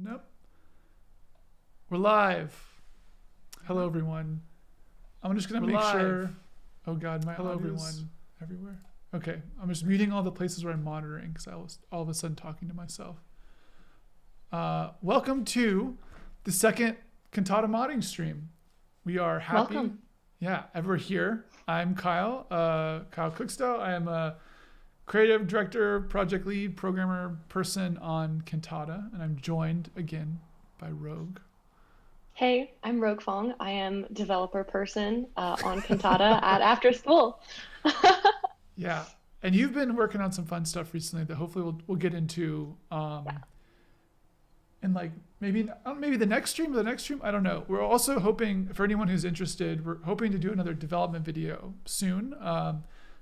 Nope. We're live. Hello, everyone. I'm just going to make sure. Oh, God, my Hello, audio's everyone. everywhere. Okay, I'm just muting all the places where I'm monitoring because I was all of a sudden talking to myself. Welcome to the second Cantata modding stream. We are happy. Welcome. Yeah, we're here. I'm Kyle, Kyle Cookstow. I am a creative director, project lead, programmer person on Cantata, and I'm joined again by Rogue. Hey, I'm Rogue Fong. I am developer person on Cantata at After School. Yeah, and you've been working on some fun stuff recently that hopefully we'll get into. And like maybe the next stream I don't know. We're also hoping, for anyone who's interested, we're hoping to do another development video soon.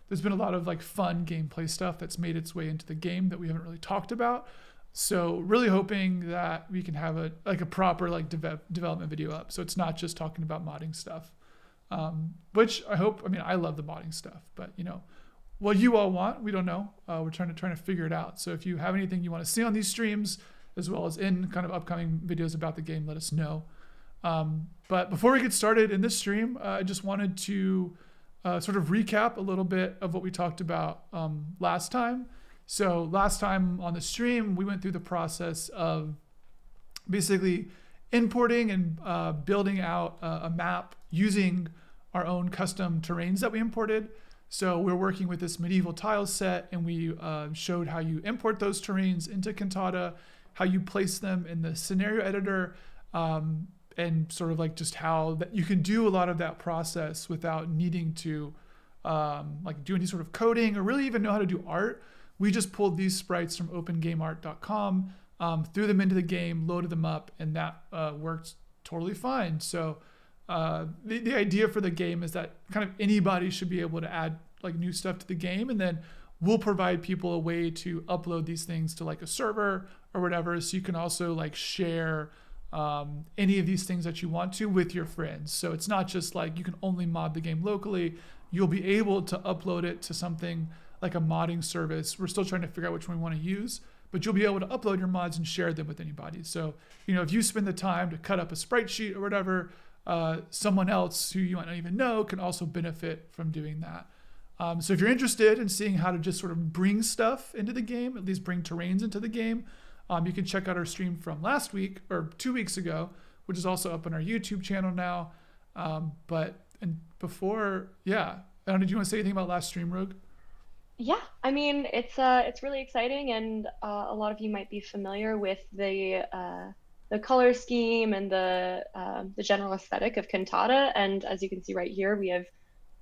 There's been a lot of like fun gameplay stuff that's made its way into the game that we haven't really talked about. So really hoping that we can have a proper like development video up. So it's not just talking about modding stuff, which I hope. I mean, I love the modding stuff, but you know, what you all want, we don't know. We're trying to figure it out. So if you have anything you want to see on these streams, as well as in kind of upcoming videos about the game, let us know. But before we get started in this stream, I just wanted to sort of recap a little bit of what we talked about last time. So last time on the stream, we went through the process of basically importing and building out a map using our own custom terrains that we imported. So we're working with this medieval tile set, and we showed how you import those terrains into Cantata, how you place them in the scenario editor, and sort of like just how that you can do a lot of that process without needing to like do any sort of coding or really even know how to do art. We just pulled these sprites from opengameart.com, threw them into the game, loaded them up, and that worked totally fine. So the idea for the game is that kind of anybody should be able to add like new stuff to the game, and then we'll provide people a way to upload these things to like a server or whatever, so you can also like share any of these things that you want to with your friends. So it's not just like you can only mod the game locally. You'll be able to upload it to something like a modding service. We're still trying to figure out which one we want to use, but you'll be able to upload your mods and share them with anybody. So, you know, if you spend the time to cut up a sprite sheet or whatever, someone else who you might not even know can also benefit from doing that. So if you're interested in seeing how to just sort of bring stuff into the game, at least bring terrains into the game, you can check out our stream from last week or 2 weeks ago, which is also up on our YouTube channel now. And before, yeah, I don't know, do you want to say anything about last stream, Rogue? Yeah, I mean it's really exciting, and a lot of you might be familiar with the color scheme and the general aesthetic of Cantata. And as you can see right here, we have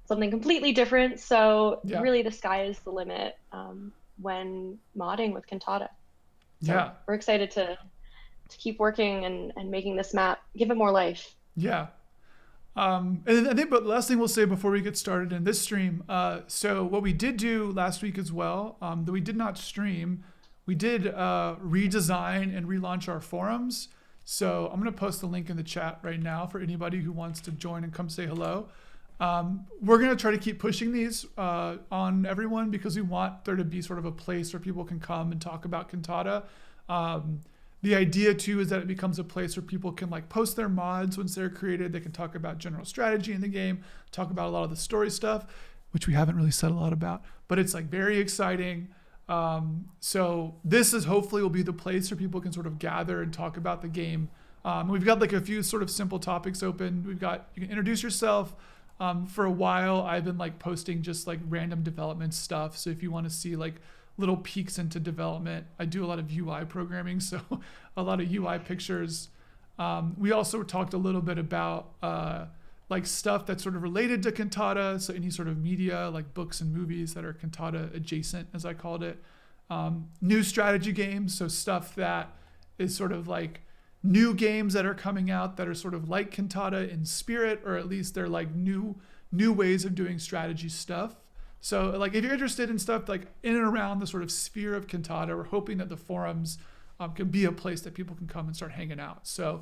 something completely different. So Yeah. really, the sky is the limit when modding with Cantata. So Yeah. we're excited to keep working and making this map, give it more life. Yeah. And I think, but last thing we'll say before we get started in this stream. So what we did do last week as well, that we did not stream, we did redesign and relaunch our forums. So I'm going to post the link in the chat right now for anybody who wants to join and come say hello. We're going to try to keep pushing these on everyone because we want there to be sort of a place where people can come and talk about Cantata. The idea too is that it becomes a place where people can like post their mods once they're created. They can talk about general strategy in the game, talk about a lot of the story stuff, which we haven't really said a lot about, but it's like very exciting. So this is hopefully will be the place where people can sort of gather and talk about the game. We've got like a few sort of simple topics open. You can introduce yourself. For a while, I've been like posting just like random development stuff. So if you want to see like little peeks into development, I do a lot of UI programming, so a lot of UI pictures. We also talked a little bit about like stuff that's sort of related to Cantata, so any sort of media like books and movies that are Cantata adjacent, as I called it. New strategy games, so stuff that is sort of like new games that are coming out that are sort of like Cantata in spirit, or at least they're like new ways of doing strategy stuff. So like if you're interested in stuff like in and around the sort of sphere of Cantata, we're hoping that the forums can be a place that people can come and start hanging out. So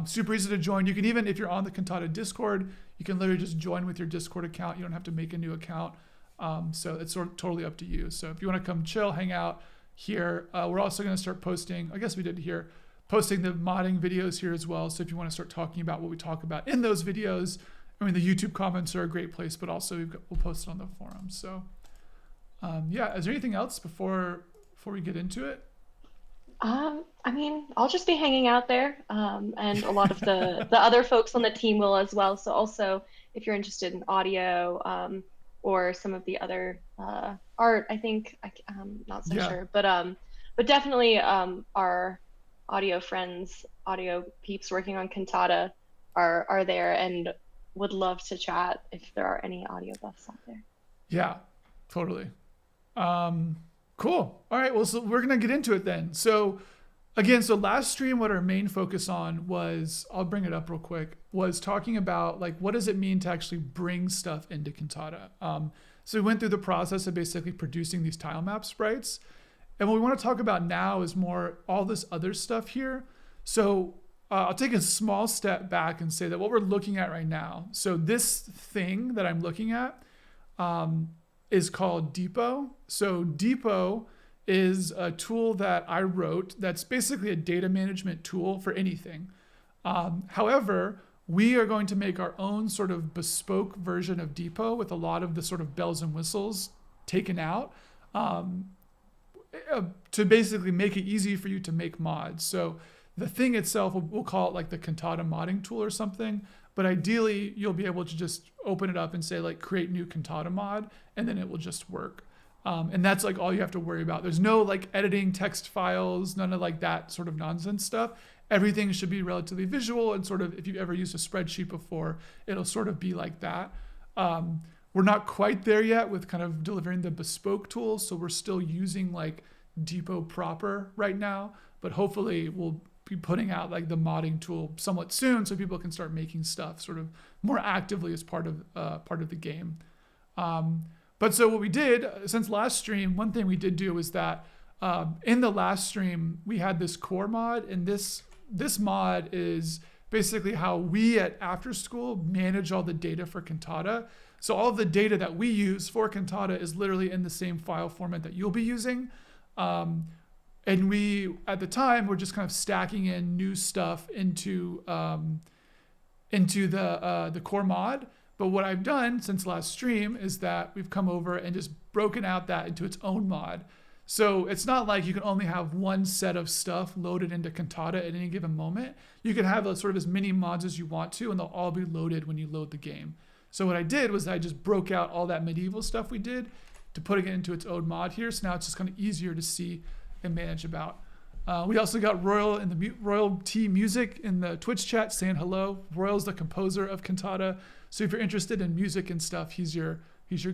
super easy to join. You can even, if you're on the Cantata Discord, you can literally just join with your Discord account. You don't have to make a new account. So it's sort of totally up to you. So if you want to come chill, hang out here, we're also going to start posting, I guess we did here, posting the modding videos here as well. So if you want to start talking about what we talk about in those videos, I mean, the YouTube comments are a great place, but also we'll post it on the forum. So yeah, is there anything else before we get into it? I mean, I'll just be hanging out there, and a lot of the other folks on the team will as well. So also, if you're interested in audio, or some of the other art, I think I'm not so Yeah. sure, but definitely our audio friends, audio peeps working on Cantata are there and would love to chat if there are any audio buffs out there. Yeah, totally. Cool. All right. Well, so we're going to get into it then. So again, so last stream, what our main focus on was, I'll bring it up real quick, was talking about like, what does it mean to actually bring stuff into Cantata? So we went through the process of basically producing these tile map sprites. And what we want to talk about now is more all this other stuff here. So I'll take a small step back and say that what we're looking at right now, so this thing that I'm looking at, is called Depot. So Depot is a tool that I wrote that's basically a data management tool for anything. However, we are going to make our own sort of bespoke version of Depot with a lot of the sort of bells and whistles taken out, to basically make it easy for you to make mods. So the thing itself, we'll call it like the Cantata modding tool or something. But ideally, you'll be able to just open it up and say like create new Cantata mod, and then it will just work. And that's like all you have to worry about. There's no like editing text files, none of like that sort of nonsense stuff. Everything should be relatively visual, and sort of if you've ever used a spreadsheet before, it'll sort of be like that. We're not quite there yet with kind of delivering the bespoke tools, so we're still using like Depot proper right now, but hopefully we'll be putting out like the modding tool somewhat soon, so people can start making stuff sort of more actively as part of the game. But so what we did since last stream, one thing we did do was that in the last stream we had this core mod, and this mod is basically how we at After School manage all the data for Cantata. So all of the data that we use for Cantata is literally in the same file format that you'll be using. And we, at the time, were just kind of stacking in new stuff into the core mod. But what I've done since last stream is that we've come over and just broken out that into its own mod. So it's not like you can only have one set of stuff loaded into Cantata at any given moment. You can have sort of as many mods as you want to, and they'll all be loaded when you load the game. So what I did was I just broke out all that medieval stuff we did to putting it into its own mod here. So now it's just kind of easier to see and manage about. We also got Royal in the Royalty Music in the Twitch chat saying hello. Royal's the composer of Cantata. So if you're interested in music and stuff, he's your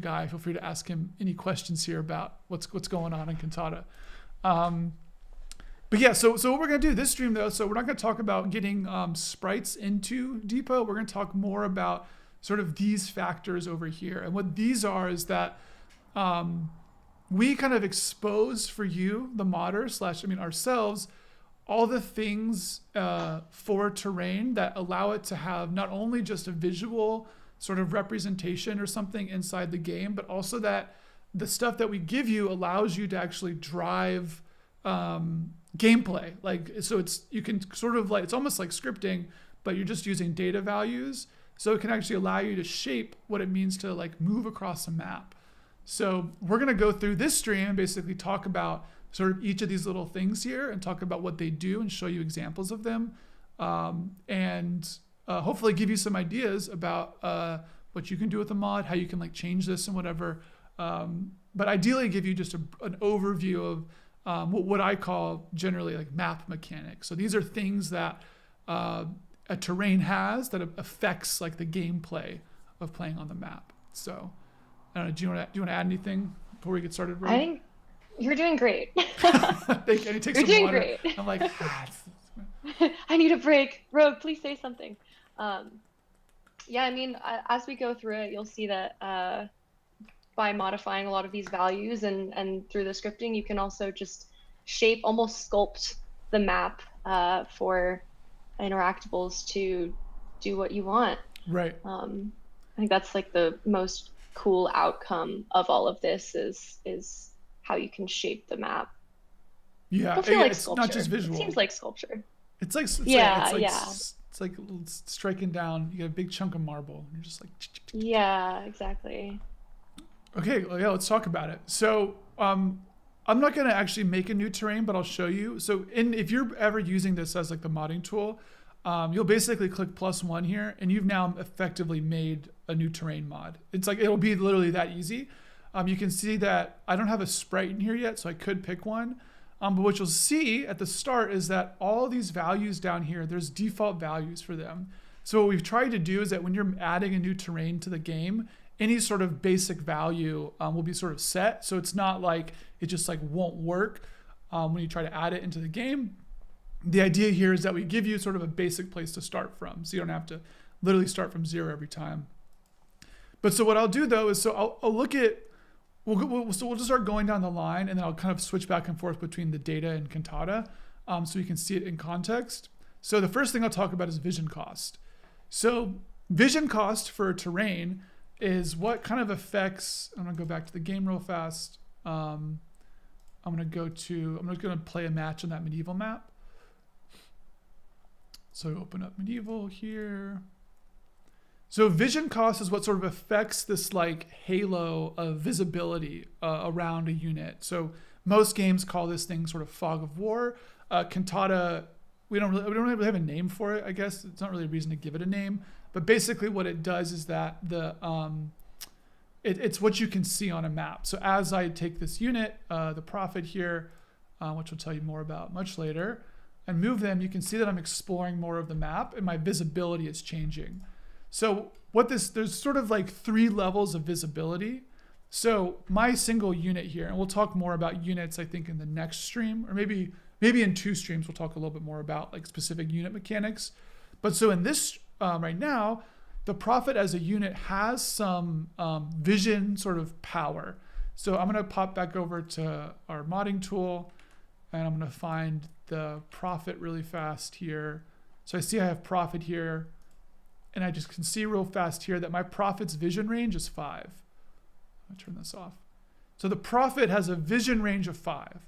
guy. Feel free to ask him any questions here about what's going on in Cantata. But yeah, so what we're gonna do this stream though, so we're not gonna talk about getting sprites into Depot. We're gonna talk more about sort of these factors over here. And what these are is that we kind of expose for you, the modder / ourselves, all the things for terrain that allow it to have not only just a visual sort of representation or something inside the game, but also that the stuff that we give you allows you to actually drive gameplay. Like, so you can sort of like, it's almost like scripting, but you're just using data values. So it can actually allow you to shape what it means to like move across a map. So we're going to go through this stream and basically talk about sort of each of these little things here and talk about what they do and show you examples of them. And hopefully give you some ideas about what you can do with the mod, how you can like change this and whatever. But ideally give you just an overview of what I call generally like map mechanics. So these are things that a terrain has that affects like the gameplay of playing on the map. So I don't know, do you want to add anything before we get started, Rogue? I think you're doing great. I need to take You're some doing water. great. I'm like, I need a break. Rogue, please say something. Yeah, I mean, as we go through it, you'll see that by modifying a lot of these values and through the scripting, you can also just shape, almost sculpt the map for interactables to do what you want. Right. I think that's like the most cool outcome of all of this is how you can shape the map. Yeah, It'll feel like it's sculpture. not just visual. It seems like sculpture. Yeah, yeah, it's like striking down. You get a big chunk of marble, and you're just like. yeah, exactly. Okay, well, yeah, let's talk about it. So, I'm not going to actually make a new terrain, but I'll show you. So, if you're ever using this as like the modding tool, you'll basically click +1 here, and you've now effectively made a new terrain mod. It's like it'll be literally that easy. You can see that I don't have a sprite in here yet, so I could pick one. But what you'll see at the start is that all these values down here, there's default values for them. So what we've tried to do is that when you're adding a new terrain to the game, any sort of basic value will be sort of set. So it's not like it just like won't work when you try to add it into the game. The idea here is that we give you sort of a basic place to start from. So you don't have to literally start from 0 every time. But so what I'll do though is, so I'll look at, we'll just start going down the line, and then I'll kind of switch back and forth between the data and Cantata so you can see it in context. So the first thing I'll talk about is vision cost. So vision cost for a terrain is what kind of affects, I'm gonna go back to the game real fast. I'm just gonna play a match on that medieval map. So open up medieval here. So vision cost is what sort of affects this like halo of visibility around a unit. So most games call this thing sort of fog of war. Cantata, we don't really have a name for it, I guess. It's not really a reason to give it a name. But basically what it does is that it's what you can see on a map. So as I take this unit, the prophet here, which we'll tell you more about much later, and move them, you can see that I'm exploring more of the map and my visibility is changing. So there's sort of like 3 levels of visibility. So my single unit here, and we'll talk more about units, I think, in the next stream, or maybe in 2 streams, we'll talk a little bit more about like specific unit mechanics. But so in this right now, the prophet as a unit has some vision sort of power. So I'm gonna pop back over to our modding tool, and I'm gonna find the prophet really fast here. So I see I have prophet here. And I just can see real fast here that my prophet's vision range is 5. I'll turn this off. So the prophet has a vision range of 5.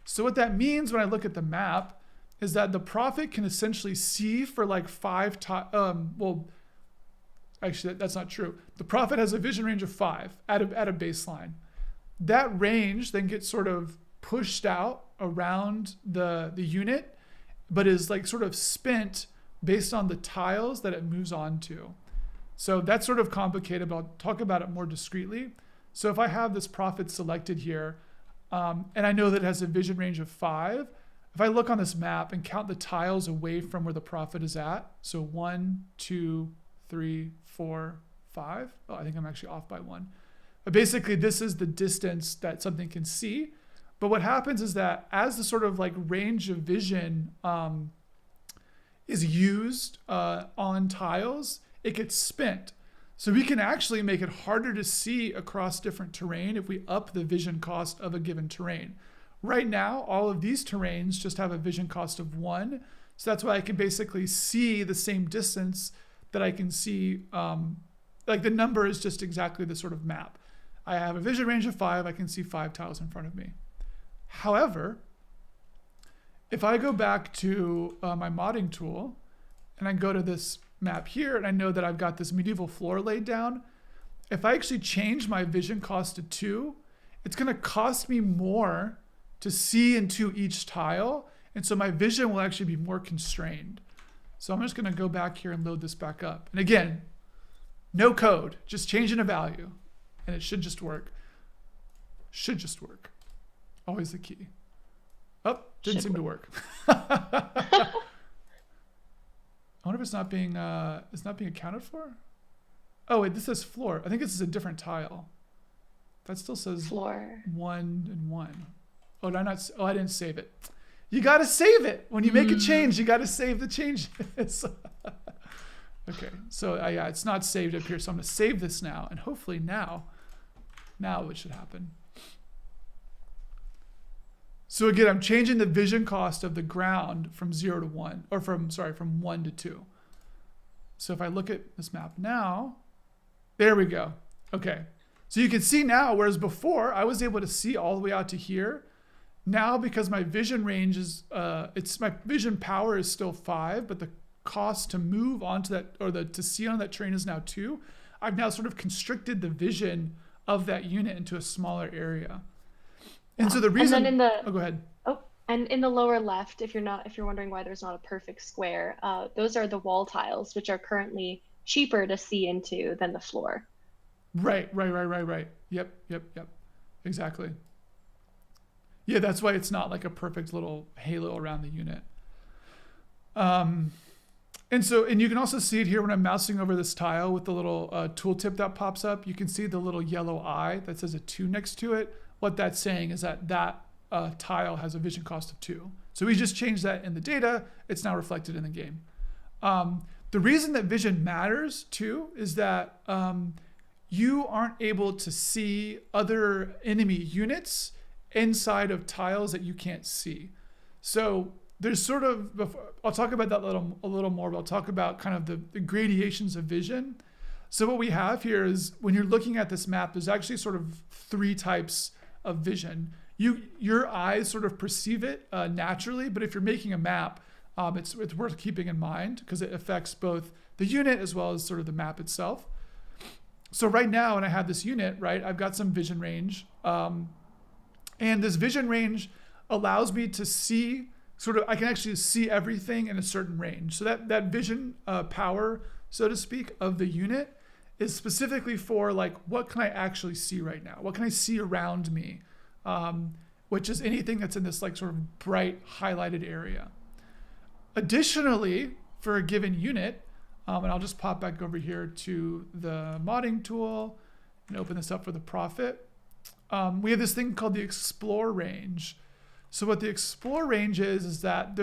So what that means when I look at the map is that the prophet can essentially see for like 5 well, actually that's not true. The prophet has a vision range of 5 at a baseline. That range then gets sort of pushed out around the unit, but is like sort of spent based on the tiles that it moves on to. So that's sort of complicated, but I'll talk about it more discreetly. So if I have this prophet selected here, and I know that it has a vision range of 5, if I look on this map and count the tiles away from where the prophet is at, so 1, 2, 3, 4, 5. Oh, I think I'm actually off by 1. But basically this is the distance that something can see. But what happens is that as the sort of like range of vision is used on tiles, it gets spent. So we can actually make it harder to see across different terrain if we up the vision cost of a given terrain. Right now, all of these terrains just have a vision cost of 1. So that's why I can basically see the same distance that I can see, like the number is just exactly the sort of map. I have a vision range of 5, I can see 5 tiles in front of me. However, if I go back to my modding tool and I go to this map here and I know that I've got this medieval floor laid down, if I actually change my vision cost to 2, it's going to cost me more to see into each tile. And so my vision will actually be more constrained. So I'm just going to go back here and load this back up. And again, no code, just changing a value. And it should just work. Should just work. Always the key. Oh, didn't seem to work. I wonder if it's not being accounted for. Oh wait, this says floor. I think this is a different tile. That still says Floor. 1 and 1. Oh, did I not? Oh, I didn't save it. You got to save it when you make a change. You got to save the changes. Okay, so yeah, it's not saved up here. So I'm gonna save this now, and hopefully now it should happen. So again, I'm changing the vision cost of the ground from 0 to 1, or from 1 to 2. So if I look at this map now, there we go. Okay, so you can see now, whereas before I was able to see all the way out to here. Now, because my vision range is, my vision power is still 5, but the cost to move onto that, or to see on that terrain is now 2. I've now sort of constricted the vision of that unit into a smaller area. And so the reason, And then go ahead. and in the lower left, if you're wondering why there's not a perfect square, those are the wall tiles, which are currently cheaper to see into than the floor. Right. Yep. Exactly. Yeah, that's why it's not like a perfect little halo around the unit. And you can also see it here when I'm mousing over this tile with the little tooltip that pops up. You can see the little yellow eye that says a 2 next to it. What that's saying is that tile has a vision cost of 2. So we just changed that in the data. It's now reflected in the game. The reason that vision matters too is that you aren't able to see other enemy units inside of tiles that you can't see. So there's sort of, I'll talk about that a little more, but I'll talk about kind of the gradations of vision. So what we have here is when you're looking at this map, there's actually sort of 3 types of vision. Your eyes sort of perceive it naturally, but if you're making a map, it's worth keeping in mind because it affects both the unit as well as sort of the map itself. So right now, when I have this unit, right, I've got some vision range. And this vision range allows me to see I can actually see everything in a certain range. So that vision power, so to speak, of the unit is specifically for like, what can I actually see right now? What can I see around me? Which is anything that's in this like sort of bright highlighted area. Additionally, for a given unit, and I'll just pop back over here to the modding tool and open this up for the Prophet. We have this thing called the Explore range. So what the Explore range is that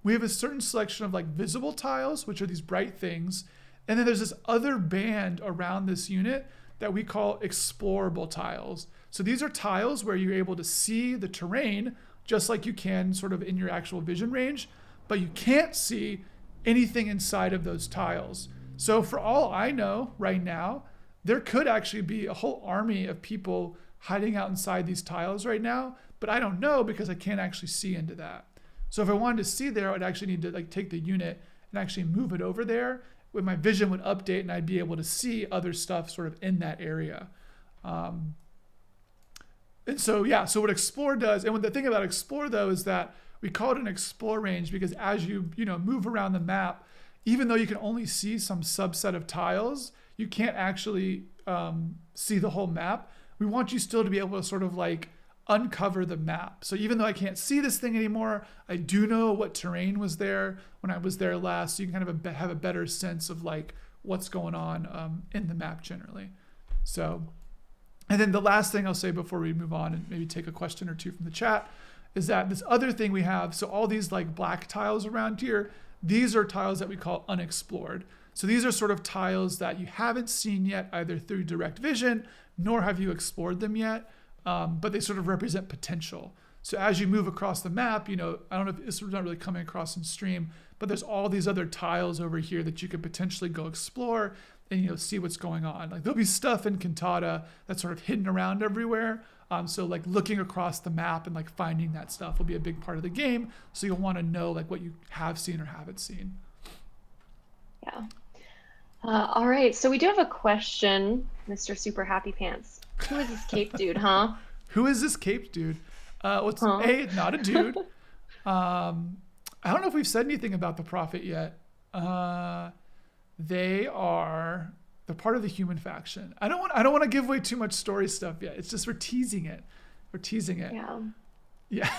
we have a certain selection of like visible tiles, which are these bright things. And then there's this other band around this unit that we call Explorable Tiles. So these are tiles where you're able to see the terrain just like you can sort of in your actual vision range, but you can't see anything inside of those tiles. So for all I know right now, there could actually be a whole army of people hiding out inside these tiles right now, but I don't know because I can't actually see into that. So if I wanted to see there, I'd actually need to like take the unit and actually move it over there, where my vision would update and I'd be able to see other stuff sort of in that area. And so, yeah, so what Explore does, and what the thing about Explore though is that we call it an Explore range because as you move around the map, even though you can only see some subset of tiles, you can't actually see the whole map. We want you still to be able to sort of like uncover the map. So even though I can't see this thing anymore, I do know what terrain was there when I was there last. So you can kind of have a better sense of like what's going on in the map generally. So, and then the last thing I'll say before we move on and maybe take a question or two from the chat is that this other thing we have, so all these like black tiles around here, these are tiles that we call unexplored. So these are sort of tiles that you haven't seen yet either through direct vision, nor have you explored them yet, but they sort of represent potential. So as you move across the map, I don't know if this is not really coming across in stream, but there's all these other tiles over here that you could potentially go explore and see what's going on. Like there'll be stuff in Cantata that's sort of hidden around everywhere. So like looking across the map and like finding that stuff will be a big part of the game. So you'll want to know like what you have seen or haven't seen. Yeah. All right. So we do have a question, Mr. Super Happy Pants. Who is this cape dude, huh? Who is this cape dude? Not a dude. I don't know if we've said anything about the Prophet yet. They're part of the human faction. I don't want to give away too much story stuff yet. It's just we're teasing it. Yeah.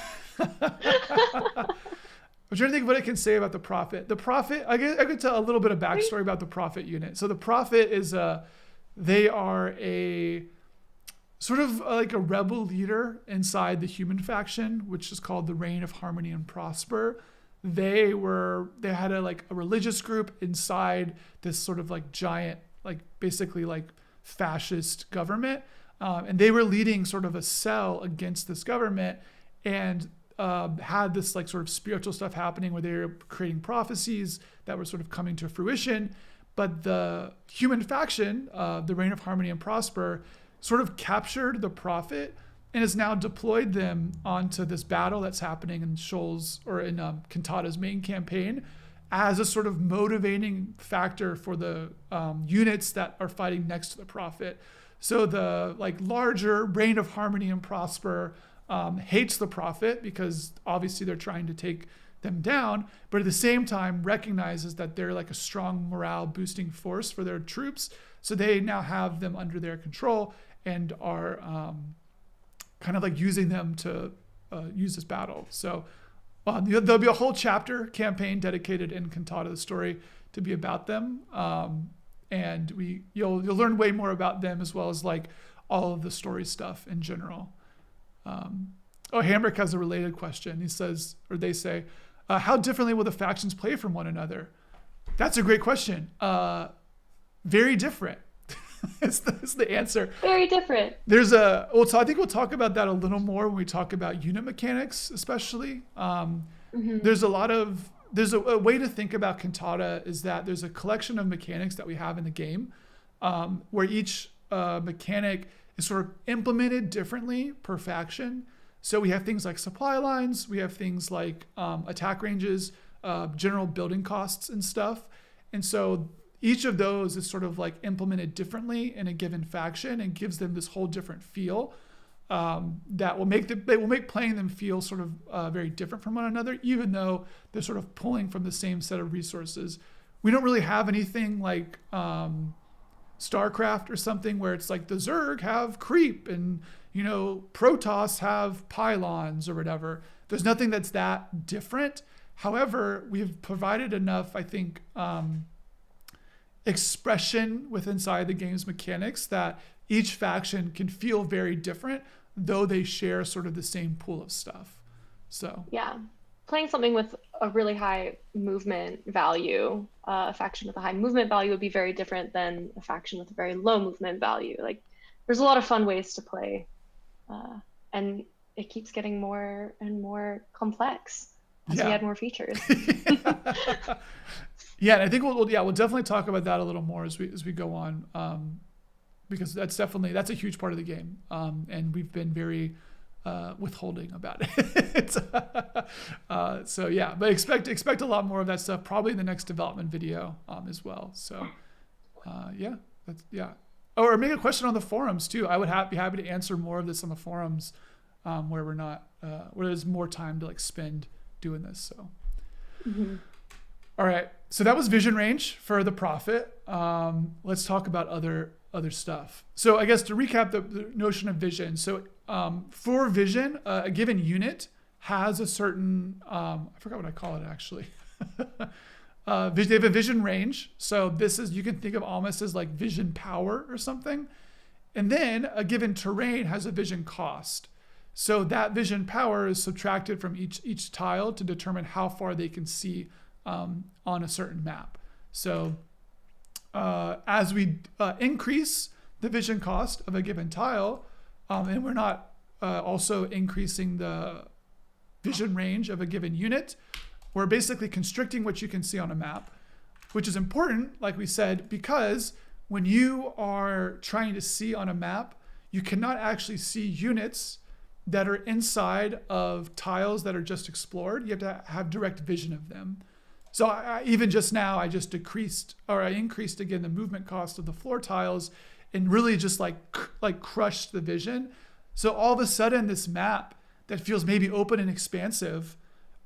I'm trying to think of what I can say about the Prophet. The Prophet, I could tell a little bit of backstory about the Prophet unit. So the Prophet is they are a sort of like a rebel leader inside the human faction, which is called the Reign of Harmony and Prosper. They had a religious group inside this sort of like giant, like basically like fascist government. And they were leading sort of a cell against this government and had this like sort of spiritual stuff happening where they were creating prophecies that were sort of coming to fruition. But the human faction, the Reign of Harmony and Prosper, sort of captured the Prophet and has now deployed them onto this battle that's happening in Shoals or in Cantata's main campaign as a sort of motivating factor for the units that are fighting next to the Prophet. So the like larger Reign of Harmony and Prosper hates the Prophet because obviously they're trying to take them down, but at the same time recognizes that they're like a strong morale boosting force for their troops. So they now have them under their control and are kind of like using them to use this battle. So there'll be a whole chapter campaign dedicated in Cantata the story to be about them. And you'll learn way more about them as well as like all of the story stuff in general. Hamrick has a related question. He says, or they say, how differently will the factions play from one another? That's a great question. Very different. It's the answer. Very different. So I think we'll talk about that a little more when we talk about unit mechanics, especially. There's a way to think about Cantata is that there's a collection of mechanics that we have in the game, where each mechanic is sort of implemented differently per faction. So we have things like supply lines, we have things like attack ranges, general building costs and stuff. And so each of those is sort of like implemented differently in a given faction and gives them this whole different feel that will make playing them feel sort of very different from one another, even though they're sort of pulling from the same set of resources. We don't really have anything like StarCraft or something where it's like the Zerg have creep and Protoss have pylons or whatever. There's nothing that's that different. However, we've provided enough, I think, expression inside the game's mechanics that each faction can feel very different, though they share sort of the same pool of stuff. So yeah, playing something with a really high movement value, a faction with a high movement value would be very different than a faction with a very low movement value. Like, there's a lot of fun ways to play, and it keeps getting more and more complex as we add more features. Yeah, and I think we'll definitely talk about that a little more as we go on, because that's a huge part of the game, and we've been very withholding about it. So yeah, but expect a lot more of that stuff probably in the next development video as well. So or make a question on the forums too. I would be happy to answer more of this on the forums where we're not where there's more time to like spend doing this. So. All right, so that was vision range for the Prophet. Let's talk about other stuff. So I guess to recap the notion of vision. So for vision, a given unit has a certain, I forgot what I call it actually. They have a vision range. So you can think of almost as like vision power or something. And then a given terrain has a vision cost. So that vision power is subtracted from each tile to determine how far they can see on a certain map. So as we increase the vision cost of a given tile, and we're not also increasing the vision range of a given unit, we're basically constricting what you can see on a map, which is important, like we said, because when you are trying to see on a map, you cannot actually see units that are inside of tiles that are just explored. You have to have direct vision of them. So even just now, I increased again the movement cost of the floor tiles and really just like crushed the vision. So all of a sudden, this map that feels maybe open and expansive,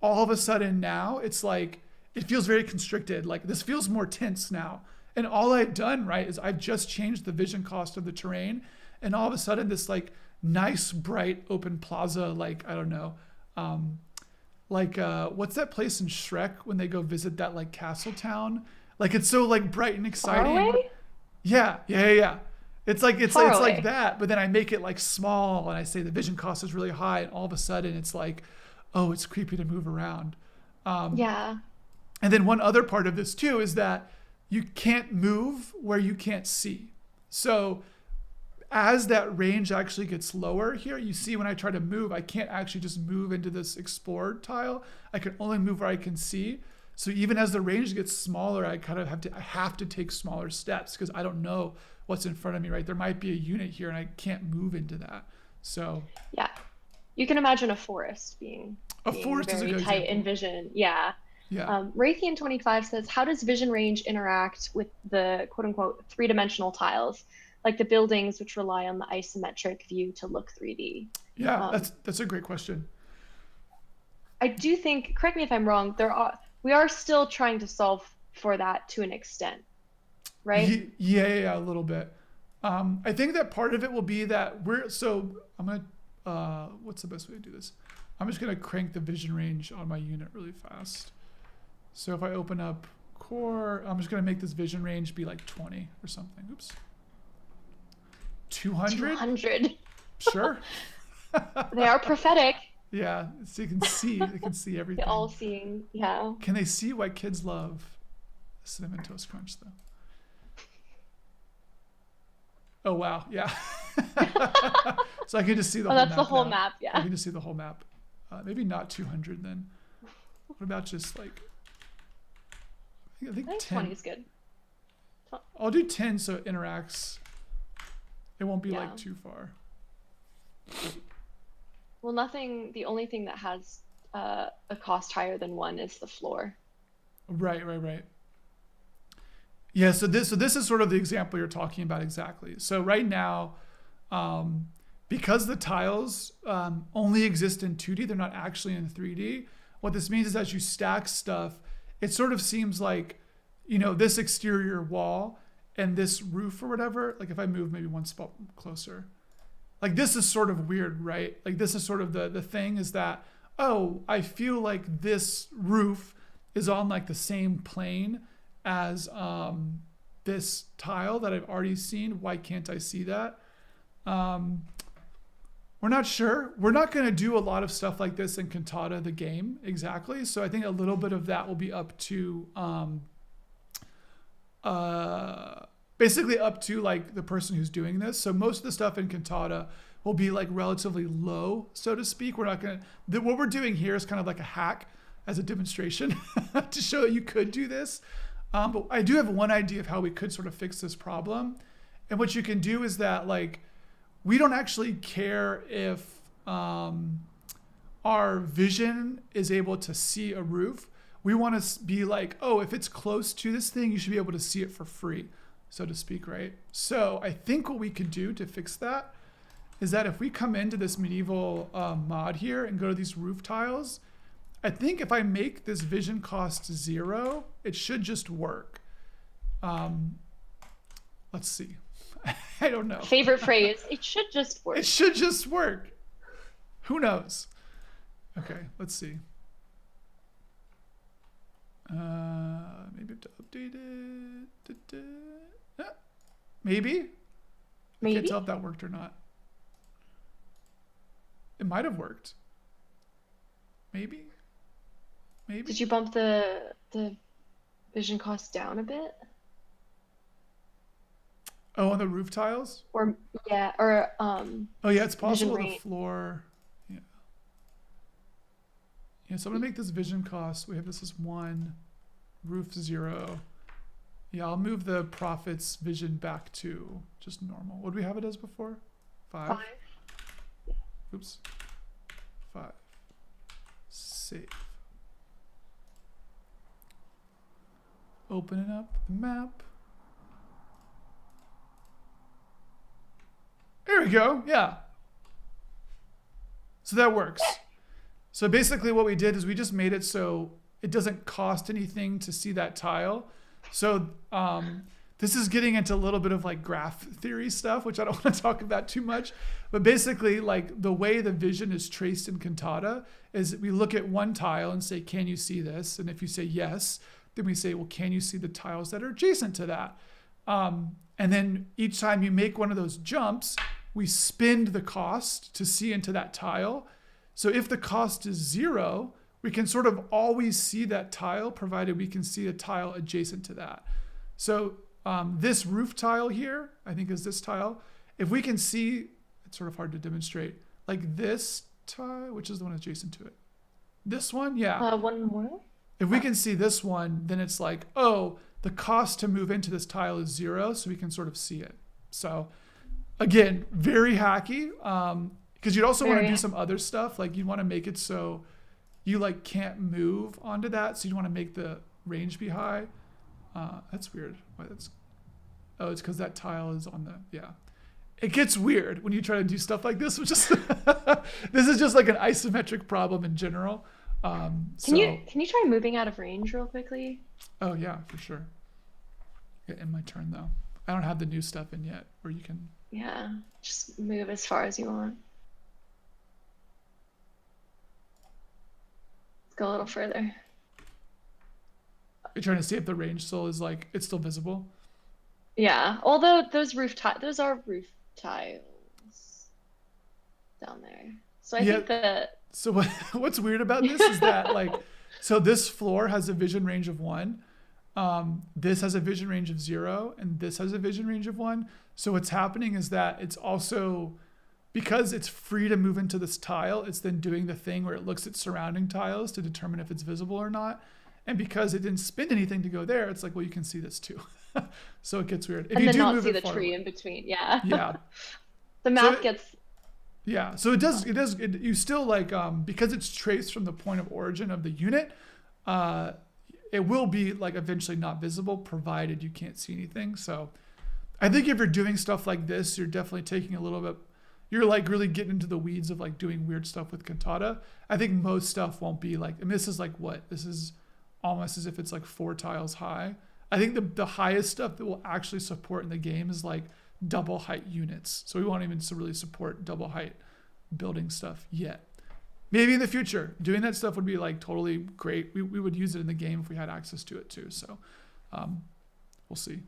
all of a sudden now it's like, it feels very constricted. Like this feels more tense now. And all I've done, right, is I've just changed the vision cost of the terrain. And all of a sudden this like nice, bright, open plaza, like, I don't know, what's that place in Shrek when they go visit that like castle town? Like it's so like bright and exciting. Faraway? Yeah. It's like that, but then I make it like small and I say the vision cost is really high, and all of a sudden it's like, oh, it's creepy to move around. Yeah. And then one other part of this too is that you can't move where you can't see. So as that range actually gets lower here, you see when I try to move, I can't actually just move into this explored tile. I can only move where I can see. So even as the range gets smaller, I have to take smaller steps because I don't know what's in front of me, right? There might be a unit here and I can't move into that. So Yeah. You can imagine a forest a being forest is a very good tight in example. vision. Yeah. Yeah. Raytheon25 says, how does vision range interact with the quote unquote three-dimensional tiles, like the buildings which rely on the isometric view to look 3D? Yeah, Um, that's a great question. I do think, correct me if I'm wrong, we are still trying to solve for that to an extent, right? Yeah, a little bit. I think that part of it will be that I'm gonna, what's the best way to do this? I'm just gonna crank the vision range on my unit really fast. So if I open up core, I'm just gonna make this vision range be like 20 or something. Oops. 200? 200. Sure. They are prophetic. Yeah, so they can see The all everything. seeing. Yeah. Can they see what kids love? Cinnamon Toast Crunch, though. Oh, wow. Yeah. So I can just see the Oh, whole that's the map whole now. map. I Yeah. can just see the whole map. Maybe not 200 then. What about just like, I I think think 10. 20 is good. I'll do 10 so it interacts. It won't be Yeah. like too far. Well, the only thing that has a cost higher than one is the floor. Right. Yeah, so this is sort of the example you're talking about exactly. So right now, because the tiles only exist in 2D, they're not actually in 3D. What this means is as you stack stuff, it sort of seems like, this exterior wall and this roof or whatever, like if I move maybe one spot closer, like this is sort of weird, right? Like this is sort of the thing is that, oh, I feel like this roof is on like the same plane as this tile that I've already seen. Why can't I see that? We're not sure. We're not going to do a lot of stuff like this in Cantata, the game, exactly. So I think a little bit of that will be up to basically up to like the person who's doing this. So most of the stuff in Cantata will be like relatively low, so to speak. We're not going to, what we're doing here is kind of like a hack as a demonstration to show that you could do this. But I do have one idea of how we could sort of fix this problem. And what you can do is that like, we don't actually care if our vision is able to see a roof. We want to be like, oh, if it's close to this thing, you should be able to see it for free, so to speak, right? So I think what we could do to fix that is that if we come into this medieval mod here and go to these roof tiles, I think if I make this vision cost 0, it should just work. Let's see. I don't know. Favorite phrase. It should just work. It should just work. Who knows? Okay, let's see. Maybe I have to update it. Maybe. I can't tell if that worked or not. It might have worked. Maybe. Did you bump the vision cost down a bit? Oh, on the roof tiles? Or Oh yeah, it's possible the rate. floor. Yeah. Yeah, so I'm gonna make this vision cost. We have this as 1, roof 0. Yeah, I'll move the profits vision back to just normal. What do we have it as before? 5. 5. Oops. 5. Save. Opening up the map. There we go. Yeah. So that works. So basically what we did is we just made it so it doesn't cost anything to see that tile. So this is getting into a little bit of like graph theory stuff, which I don't want to talk about too much. But basically like the way the vision is traced in Cantata is we look at one tile and say, can you see this? And if you say yes, then we say, well, can you see the tiles that are adjacent to that? And then each time you make one of those jumps, we spend the cost to see into that tile. So if the cost is 0, we can sort of always see that tile, provided we can see a tile adjacent to that. So this roof tile here, I think is this tile. If we can see, it's sort of hard to demonstrate, like this tile, which is the one adjacent to it. This one, yeah. One more. If we can see this one, then it's like, oh, the cost to move into this tile is 0, so we can sort of see it. So again, very hacky. because you'd also want to do Very. some other stuff. Like you'd want to make it so you like can't move onto that. So you'd want to make the range be high. That's weird. Why that's, oh, it's because that tile is on the, yeah. It gets weird when you try to do stuff like this, which is, this is just like an isometric problem in general. Can you try moving out of range real quickly? Oh yeah, for sure. Yeah, in my turn though. I don't have the new stuff in yet where you can. Yeah, just move as far as you want. Let's go a little further. You're trying to see if the range still is like, it's still visible. Yeah, although those those are roof tiles down there. So I Yeah. think that So what's weird about this is that like, so this floor has a vision range of 1. This has a vision range of 0, and this has a vision range of 1. So what's happening is that it's also, because it's free to move into this tile, it's then doing the thing where it looks at surrounding tiles to determine if it's visible or not. And because it didn't spend anything to go there, it's like, well, you can see this too. So it gets weird. If and you then do not move see it the far tree away. in between. Yeah. Yeah. The So map gets Yeah, so you still like, because it's traced from the point of origin of the unit, it will be like eventually not visible provided you can't see anything. So I think if you're doing stuff like this, you're definitely taking a little bit, you're like really getting into the weeds of like doing weird stuff with Cantata. I think most stuff won't be like, and this is like what? This is almost as if it's like 4 tiles high. I think the highest stuff that will actually support in the game is like double height units. So we won't even really support double height building stuff yet. Maybe in the future, doing that stuff would be like totally great. We would use it in the game if we had access to it too. So we'll see.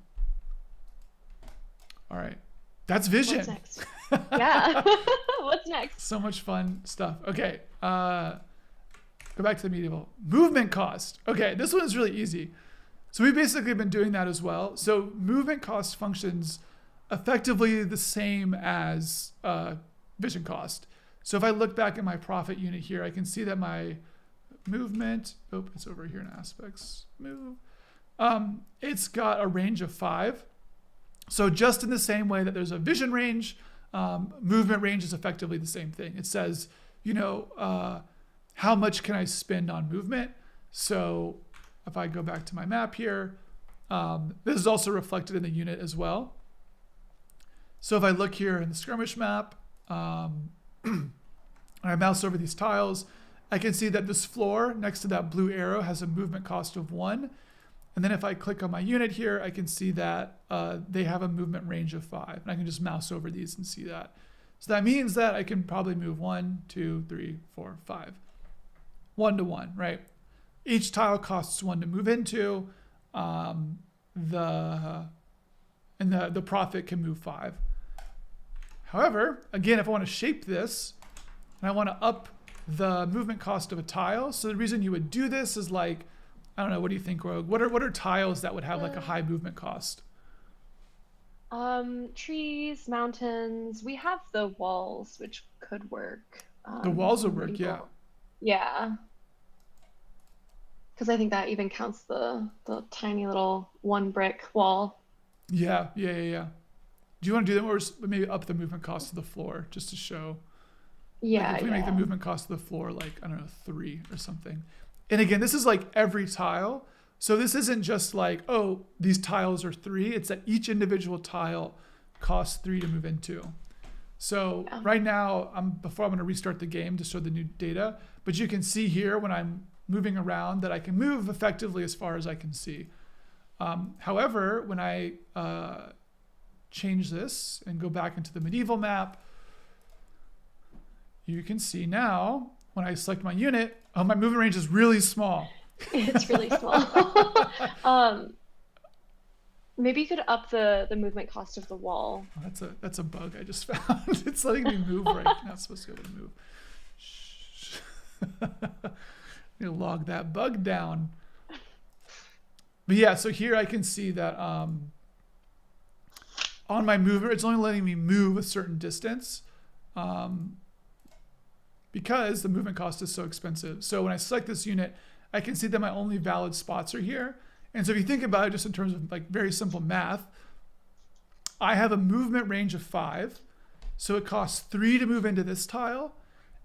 All right. That's Vision. what's next? Yeah. What's next? So much fun stuff. Okay. Go back to the medieval. Movement cost. Okay, this one is really easy. So we've basically been doing that as well. So movement cost functions effectively the same as vision cost. So if I look back at my profit unit here, I can see that my movement, oh, it's over here in aspects, move. It's got a range of 5. So just in the same way that there's a vision range, movement range is effectively the same thing. It says, you know, how much can I spend on movement? So if I go back to my map here, this is also reflected in the unit as well. So if I look here in the skirmish map, and I mouse over these tiles, I can see that this floor next to that blue arrow has a movement cost of 1. And then if I click on my unit here, I can see that they have a movement range of 5. And I can just mouse over these and see that. So that means that I can probably move 1, 2, 3, 4, 5. 1 to 1, right? Each tile costs 1 to move into. The profit can move 5. However, again, if I want to shape this and I want to up the movement cost of a tile, so the reason you would do this is like, I don't know, what do you think, Rogue? What are tiles that would have like a high movement cost? Trees, mountains. We have the walls, which could work. The walls would work, yeah. Yeah. Because I think that even counts the tiny little 1 brick wall. Yeah. Do you want to do them or maybe up the movement cost of the floor just to show? Yeah, like if we make the movement cost of the floor like, I don't know, 3 or something. And again, this is like every tile. So this isn't just like, oh, these tiles are 3. It's that each individual tile costs 3 to move into. So right now, before I'm going to restart the game to show the new data, but you can see here when I'm moving around that I can move effectively as far as I can see. However, when I change this and go back into the medieval map, you can see now when I select my unit, oh, my movement range is really small. It's really small. Maybe you could up the movement cost of the wall. Oh, that's a bug I just found. It's letting me move right. You're not supposed to be able to move. Shh. You log that bug down. But yeah, so here I can see that on my mover, it's only letting me move a certain distance because the movement cost is so expensive. So when I select this unit, I can see that my only valid spots are here. And so if you think about it just in terms of like very simple math, I have a movement range of 5. So it costs 3 to move into this tile.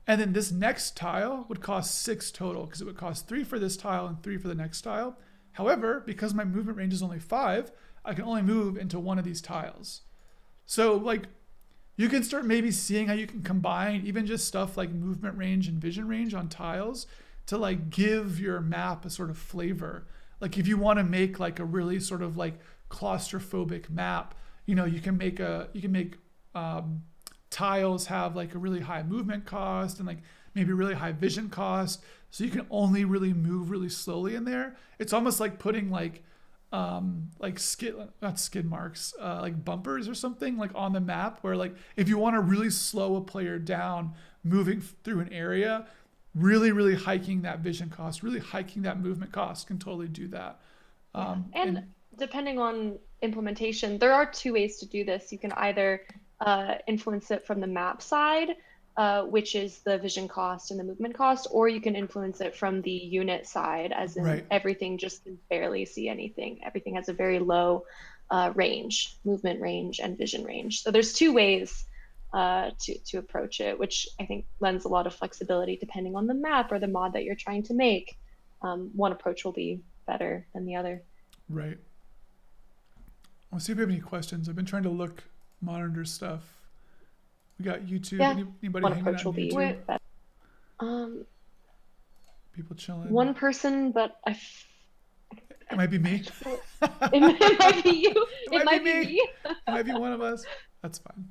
And then this next tile would cost 6 total because it would cost 3 for this tile and 3 for the next tile. However, because my movement range is only 5, I can only move into one of these tiles. So like you can start maybe seeing how you can combine even just stuff like movement range and vision range on tiles to like give your map a sort of flavor. Like if you want to make like a really sort of like claustrophobic map, you know, you can make tiles have like a really high movement cost and like maybe really high vision cost, so you can only really move really slowly in there. It's almost like putting like not skid marks, like bumpers or something like on the map, where like if you want to really slow a player down moving through an area, really hiking that vision cost, really hiking that movement cost can totally do that. And depending on implementation, there are 2 ways to do this. You can either influence it from the map side, which is the vision cost and the movement cost, or you can influence it from the unit side, as in everything just can barely see anything. Everything has a very low range, movement range and vision range. So there's 2 ways to approach it, which I think lends a lot of flexibility depending on the map or the mod that you're trying to make. One approach will be better than the other. Right. I'll see if we have any questions. I've been trying to monitor stuff. We got YouTube. Anybody one hanging out approach on will be YouTube? better. People chilling. One person, but it might be me. It might be you. It might be me. It might be one of us. That's fine.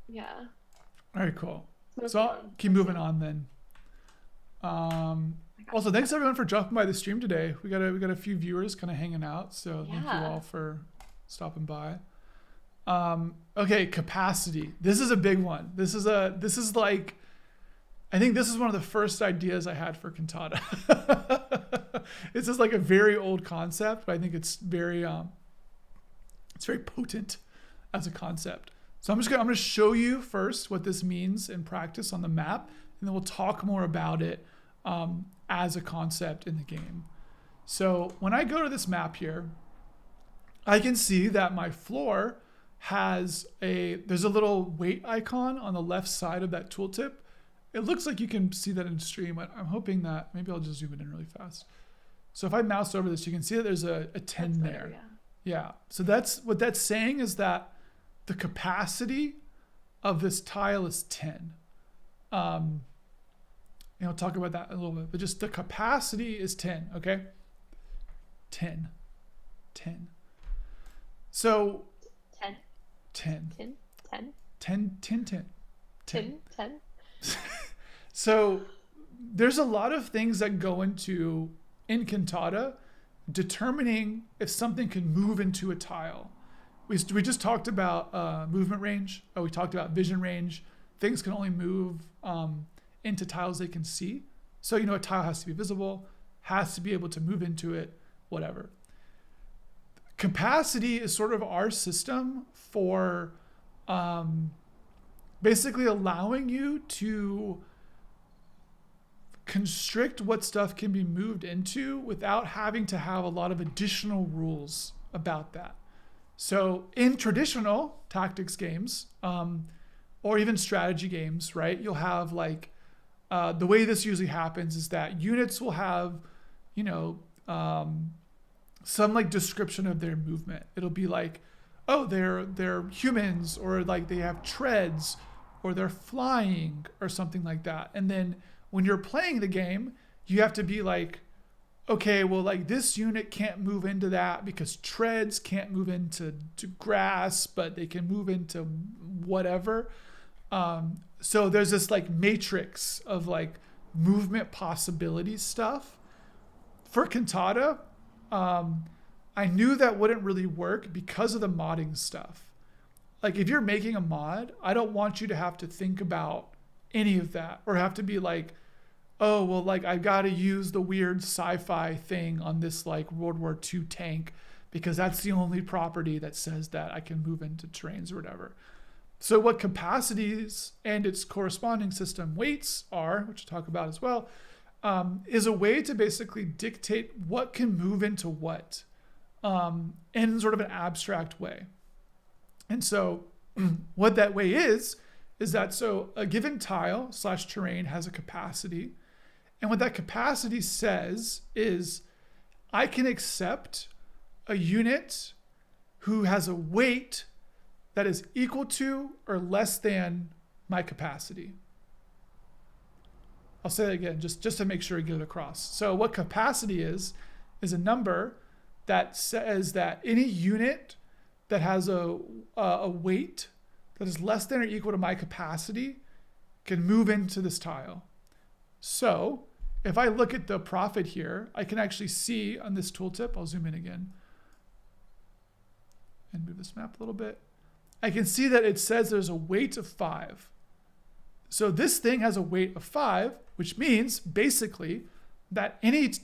Yeah. All right, cool. So I'll keep moving on then. Also, thanks everyone for dropping by the stream today. We got a few viewers kind of hanging out, so thank you all for stopping by. Okay, capacity. This is a big one. This is like, I think this is one of the first ideas I had for Cantata. This is like a very old concept, but I think it's very potent as a concept. So I'm gonna show you first what this means in practice on the map, and then we'll talk more about it as a concept in the game. So when I go to this map here, I can see that my floor there's a little weight icon on the left side of that tooltip. It looks like you can see that in stream. I'm hoping that, maybe I'll just zoom it in really fast. So if I mouse over this, you can see that there's a 10 there. Better, yeah. So that's what that's saying, is that the capacity of this tile is 10. And I'll talk about that a little bit, but just the capacity is 10, okay? 10. So 10. So there's a lot of things that go into, in Cantata, determining if something can move into a tile. We just talked about movement range. We talked about vision range. Things can only move into tiles they can see. So, a tile has to be visible, has to be able to move into it, whatever. Capacity is sort of our system for basically allowing you to constrict what stuff can be moved into without having to have a lot of additional rules about that. So in traditional tactics games, or even strategy games, right, you'll have like, the way this usually happens is that units will have, some like description of their movement. It'll be like, oh, they're humans, or like they have treads, or they're flying, or something like that. And then when you're playing the game, you have to be like, okay, well, like this unit can't move into that because treads can't move into grass, but they can move into whatever. So there's this like matrix of like movement possibility stuff. For Cantata, I knew that wouldn't really work because of the modding stuff. Like if you're making a mod, I don't want you to have to think about any of that, or have to be like, oh, well, like I've got to use the weird sci-fi thing on this like World War II tank because that's the only property that says that I can move into terrains or whatever. So what capacities and its corresponding system weights are, which I'll talk about as well, is a way to basically dictate what can move into what in sort of an abstract way. And so what that way is is that so a given tile / terrain has a capacity. And what that capacity says is I can accept a unit who has a weight that is equal to or less than my capacity. I'll say that again, just to make sure I get it across. So what capacity is a number that says that any unit that has a weight that is less than or equal to my capacity can move into this tile. So if I look at the profit here, I can actually see on this tooltip, I'll zoom in again and move this map a little bit. I can see that it says there's a weight of 5. So this thing has a weight of 5, which means basically that any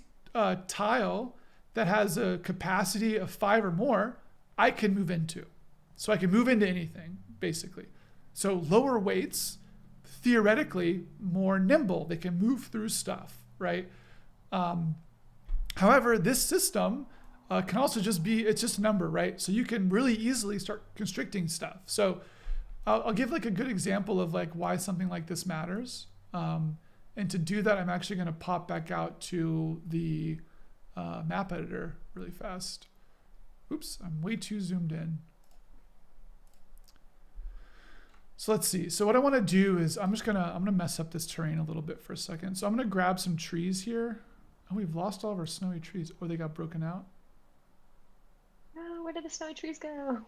tile that has a capacity of 5 or more, I can move into. So I can move into anything, basically. So lower weights, theoretically more nimble. They can move through stuff, right? However, this system can also just be, it's just a number, right? So you can really easily start constricting stuff. So I'll give like a good example of like why something like this matters. And to do that, I'm actually going to pop back out to the map editor really fast. Oops, I'm way too zoomed in. So let's see. So what I want to do is I'm gonna mess up this terrain a little bit for a second. So I'm gonna grab some trees here. Oh, we've lost all of our snowy trees. Oh, they got broken out. No, where did the snowy trees go?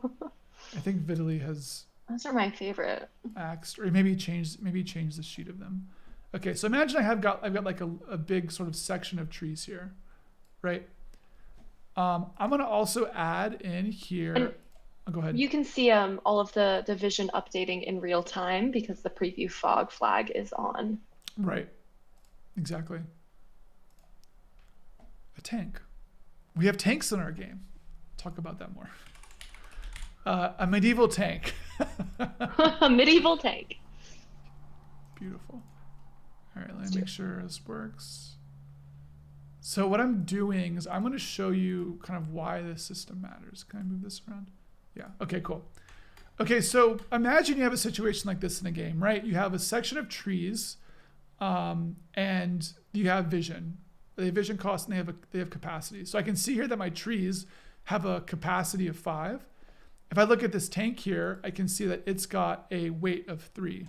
I think Vitaly has. Those are my favorite. Axed, or maybe change the sheet of them. Okay, so imagine I've got like a big sort of section of trees here, right? I'm gonna also add in here. Oh, go ahead. You can see all of the vision updating in real time because the preview fog flag is on. Right, exactly. A tank. We have tanks in our game. Talk about that more. A medieval tank. A medieval tank. Beautiful. All right, let me make sure this works. So what I'm doing is I'm going to show you kind of why this system matters. Can I move this around? Yeah. Okay, cool. Okay, so imagine you have a situation like this in a game, right? You have a section of trees, and you have vision. They have vision cost and they have capacity. So I can see here that my trees have a capacity of 5. If I look at this tank here, I can see that it's got a weight of 3.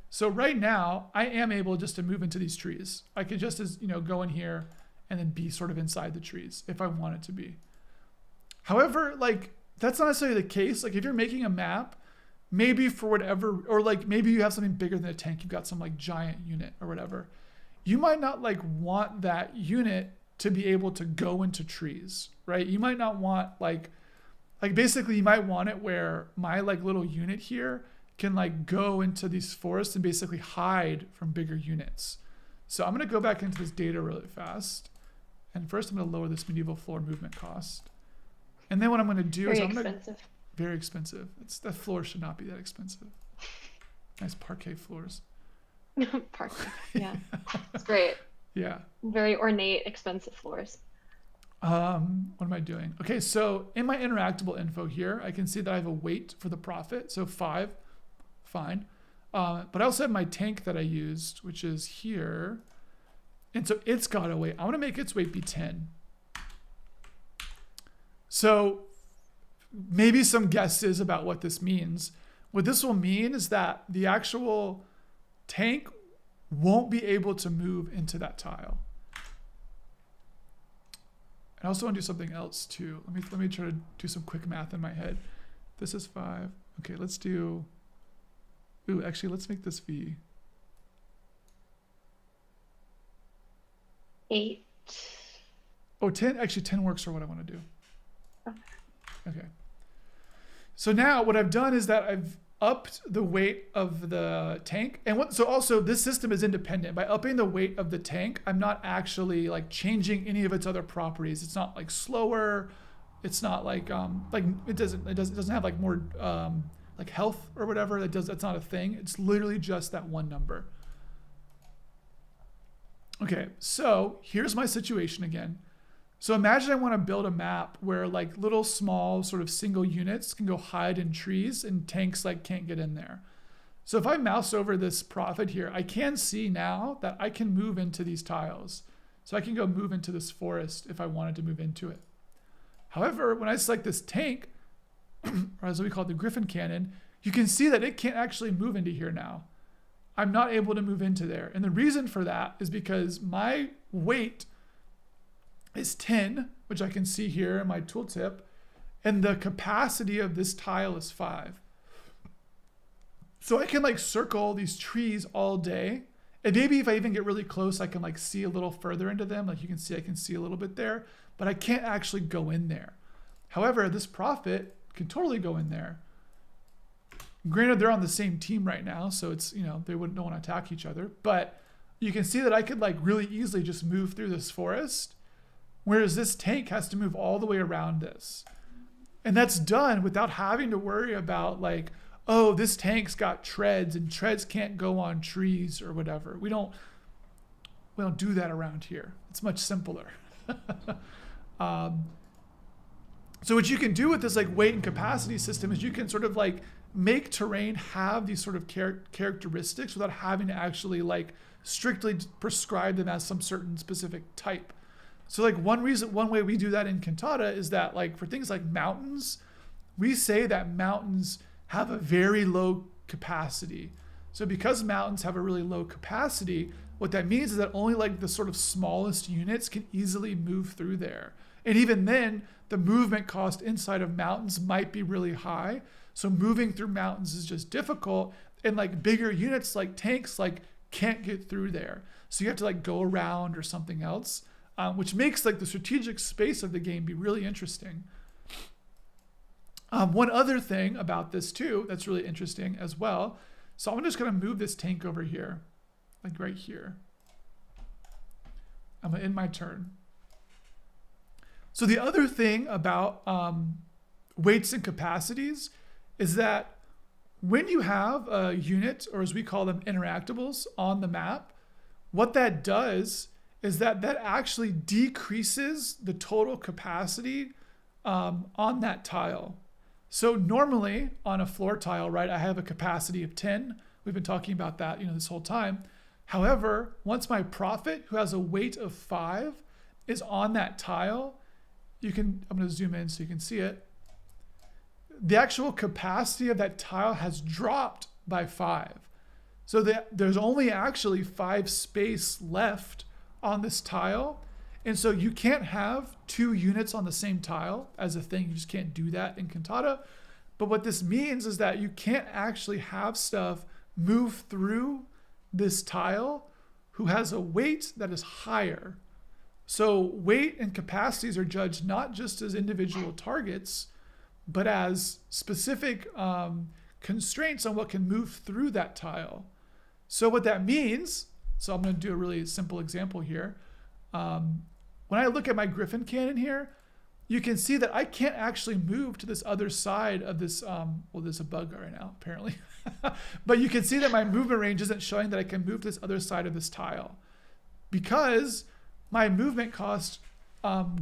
So right now, I am able just to move into these trees. I could just go in here and then be sort of inside the trees if I wanted to be. However, like that's not necessarily the case. Like if you're making a map, maybe for whatever, or like maybe you have something bigger than a tank, you've got some like giant unit or whatever. You might not like want that unit to be able to go into trees, right? You might not want like basically you might want it where my like little unit here can like go into these forests and basically hide from bigger units. So I'm going to go back into this data really fast. And first I'm going to lower this medieval floor movement cost. And then what I'm going to do is very expensive. That floor should not be that expensive. Nice parquet floors. Parquet, yeah. It's great. Yeah. Very ornate, expensive floors. What am I doing? Okay, so in my interactable info here, I can see that I have a weight for the profit. So 5, fine. But I also have my tank that I used, which is here. And so it's got a weight. I want to make its weight be 10. So maybe some guesses about what this means. What this will mean is that the actual tank won't be able to move into that tile. I also want to do something else too. Let me try to do some quick math in my head. This is 5. Okay, let's do. Ooh, actually, let's make this V. 8. Oh, 10. Actually, 10 works for what I want to do. Okay. So now what I've done is that I've upped the weight of the tank. And so also this system is independent. By upping the weight of the tank, I'm not actually like changing any of its other properties. It's not like slower. It's not like it doesn't have like more like health or whatever. That's not a thing. It's literally just that one number. Okay, so here's my situation again. So imagine I want to build a map where like little small sort of single units can go hide in trees and tanks like can't get in there. So if I mouse over this profit here, I can see now that I can move into these tiles. So I can go move into this forest if I wanted to move into it. However, when I select this tank, or as we call it, the Griffin Cannon, you can see that it can't actually move into here now. I'm not able to move into there. And the reason for that is because my weight is 10, which I can see here in my tooltip, and the capacity of this tile is 5. So I can like circle these trees all day. And maybe if I even get really close, I can like see a little further into them. Like you can see, I can see a little bit there, but I can't actually go in there. However, this prophet can totally go in there. Granted, they're on the same team right now, so it's, you know, they don't want to attack each other, but you can see that I could like really easily just move through this forest, whereas this tank has to move all the way around this. And that's done without having to worry about like, oh, this tank's got treads and treads can't go on trees or whatever. We don't do that around here. It's much simpler. So what you can do with this like weight and capacity system is you can sort of like make terrain have these sort of characteristics without having to actually like strictly prescribe them as some certain specific type. So like one way we do that in Cantata is that like for things like mountains, we say that mountains have a very low capacity. So because mountains have a really low capacity, what that means is that only like the sort of smallest units can easily move through there. And even then, the movement cost inside of mountains might be really high. So moving through mountains is just difficult. And like bigger units like tanks like can't get through there. So you have to like go around or something else, which makes like the strategic space of the game be really interesting. One other thing about this too that's really interesting as well. So I'm just going to move this tank over here, like right here. I'm going to end my turn. So the other thing about weights and capacities is that when you have a unit, or as we call them, interactables on the map, what that does is that actually decreases the total capacity on that tile. So normally on a floor tile, right, I have a capacity of 10. We've been talking about that, you know, this whole time. However, once my prophet, who has a weight of 5, is on that tile, I'm going to zoom in so you can see it. The actual capacity of that tile has dropped by 5. So there's only actually 5 space left on this tile. And so you can't have 2 units on the same tile as a thing. You just can't do that in Cantata. But what this means is that you can't actually have stuff move through this tile who has a weight that is higher. So weight and capacities are judged not just as individual targets, but as specific constraints on what can move through that tile. So what that means, so I'm going to do a really simple example here. When I look at my Griffin Cannon here, you can see that I can't actually move to this other side of this, well, there's a bug right now, apparently. But you can see that my movement range isn't showing that I can move to this other side of this tile because my movement cost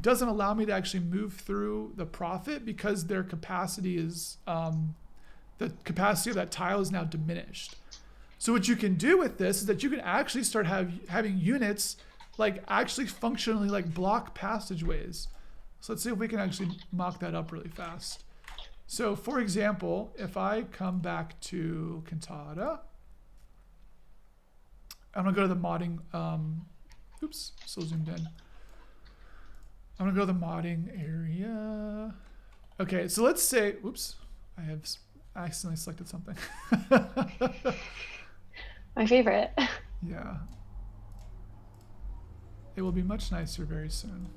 doesn't allow me to actually move through the prophet because their capacity is, the capacity of that tile is now diminished. So what you can do with this is that you can actually start having units like actually functionally like block passageways. So let's see if we can actually mock that up really fast. So for example, if I come back to Cantata, I'm gonna go to the modding, oops, still zoomed in. I'm gonna go to the modding area. Okay, so let's say, oops, I accidentally selected something. My favorite. Yeah. It will be much nicer very soon.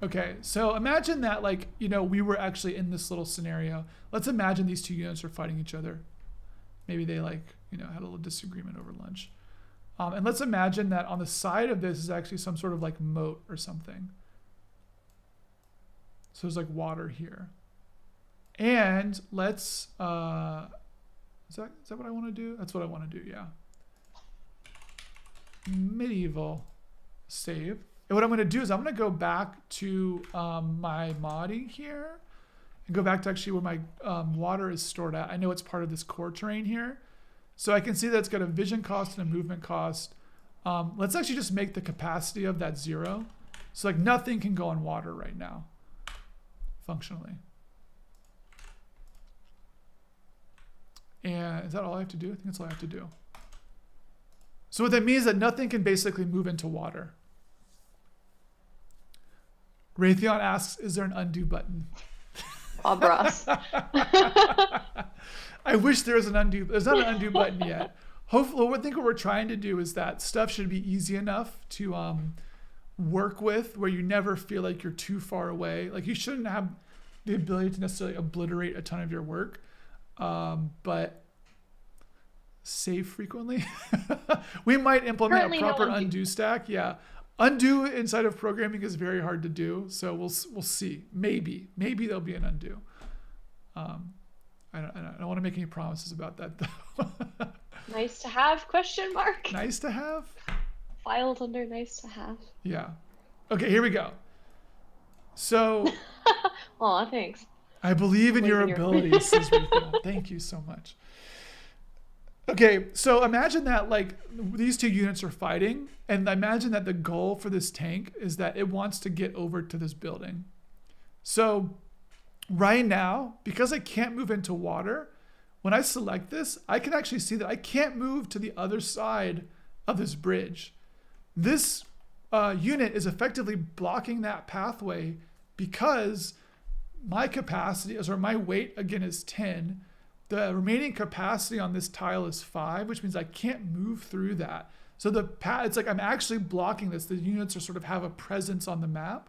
Okay, so imagine that like, you know, we were actually in this little scenario. Let's imagine these 2 units are fighting each other. Maybe they like, you know, had a little disagreement over lunch. And let's imagine that on the side of this is actually some sort of like moat or something. So there's like water here. And let's, is that what I want to do? That's what I want to do, yeah. Medieval save. And what I'm going to do is I'm going to go back to my modding here and go back to actually where my water is stored at. I know it's part of this core terrain here. So I can see that it's got a vision cost and a movement cost. Let's actually just make the capacity of that 0. So like nothing can go on water right now, functionally. And is that all I have to do? I think that's all I have to do. So what that means is that nothing can basically move into water. Raytheon asks, is there an undo button? Abras. I wish there was an undo. There's not an undo button yet. Hopefully, I think what we're trying to do is that stuff should be easy enough to work with, where you never feel like you're too far away. Like you shouldn't have the ability to necessarily obliterate a ton of your work, but save frequently. We might implement Currently, a proper no undo stack. Yeah. Undo inside of programming is very hard to do, so we'll see. Maybe there'll be an undo. I don't want to make any promises about that though. Nice to have, question mark. Nice to have. Filed under nice to have. Yeah. Okay, here we go. So. Aw, thanks. I believe in your abilities, says Raytheon. Thank you so much. Okay, so imagine that like these two units are fighting, and imagine that the goal for this tank is that it wants to get over to this building. So right now, because I can't move into water, when I select this, I can actually see that I can't move to the other side of this bridge. This unit is effectively blocking that pathway because my capacity, or my weight again is 10. The remaining capacity on this tile is 5, which means I can't move through that. So it's like I'm actually blocking this. The units are sort of have a presence on the map.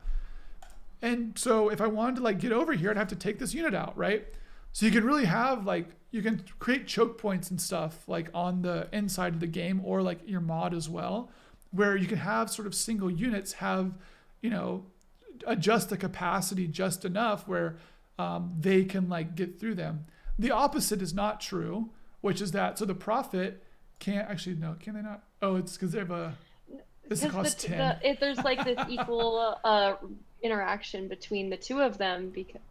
And so if I wanted to like get over here, I'd have to take this unit out, right? So you can really have like, you can create choke points and stuff like on the inside of the game, or like your mod as well, where you can have sort of single units have, you know, adjust the capacity just enough where they can like get through them. The opposite is not true, which is that, so the Prophet can't actually, no, can they not? Oh, it's because they have a, this costs 10. There's like this equal interaction between the two of them, because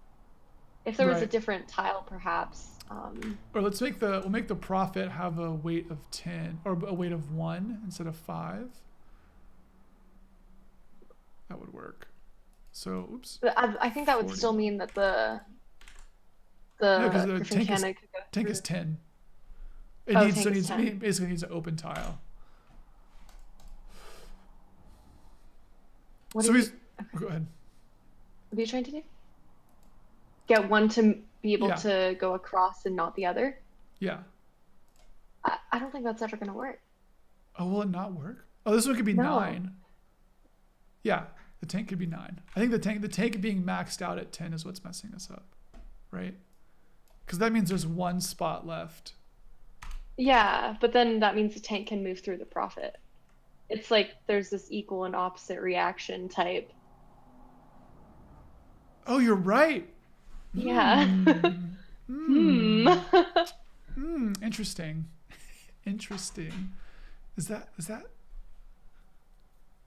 if there was a different tile, perhaps. Or we'll make the Prophet have a weight of 10, or a weight of 1 instead of 5. That would work. So, oops. I think that would 40. still mean that the Griffin Cannon could go tank through. is 10. It basically needs an open tile. Go ahead. What are you trying to do? Get one to be able to go across and not the other? Yeah. I don't think that's ever going to work. Oh, will it not work? Oh, this one could be 9. Yeah, the tank could be 9. I think the tank being maxed out at 10 is what's messing us up, right? Because that means there's one spot left. Yeah, but then that means the tank can move through the Prophet. It's like there's this equal and opposite reaction type. Oh, you're right. Yeah. Interesting. Interesting. Is that?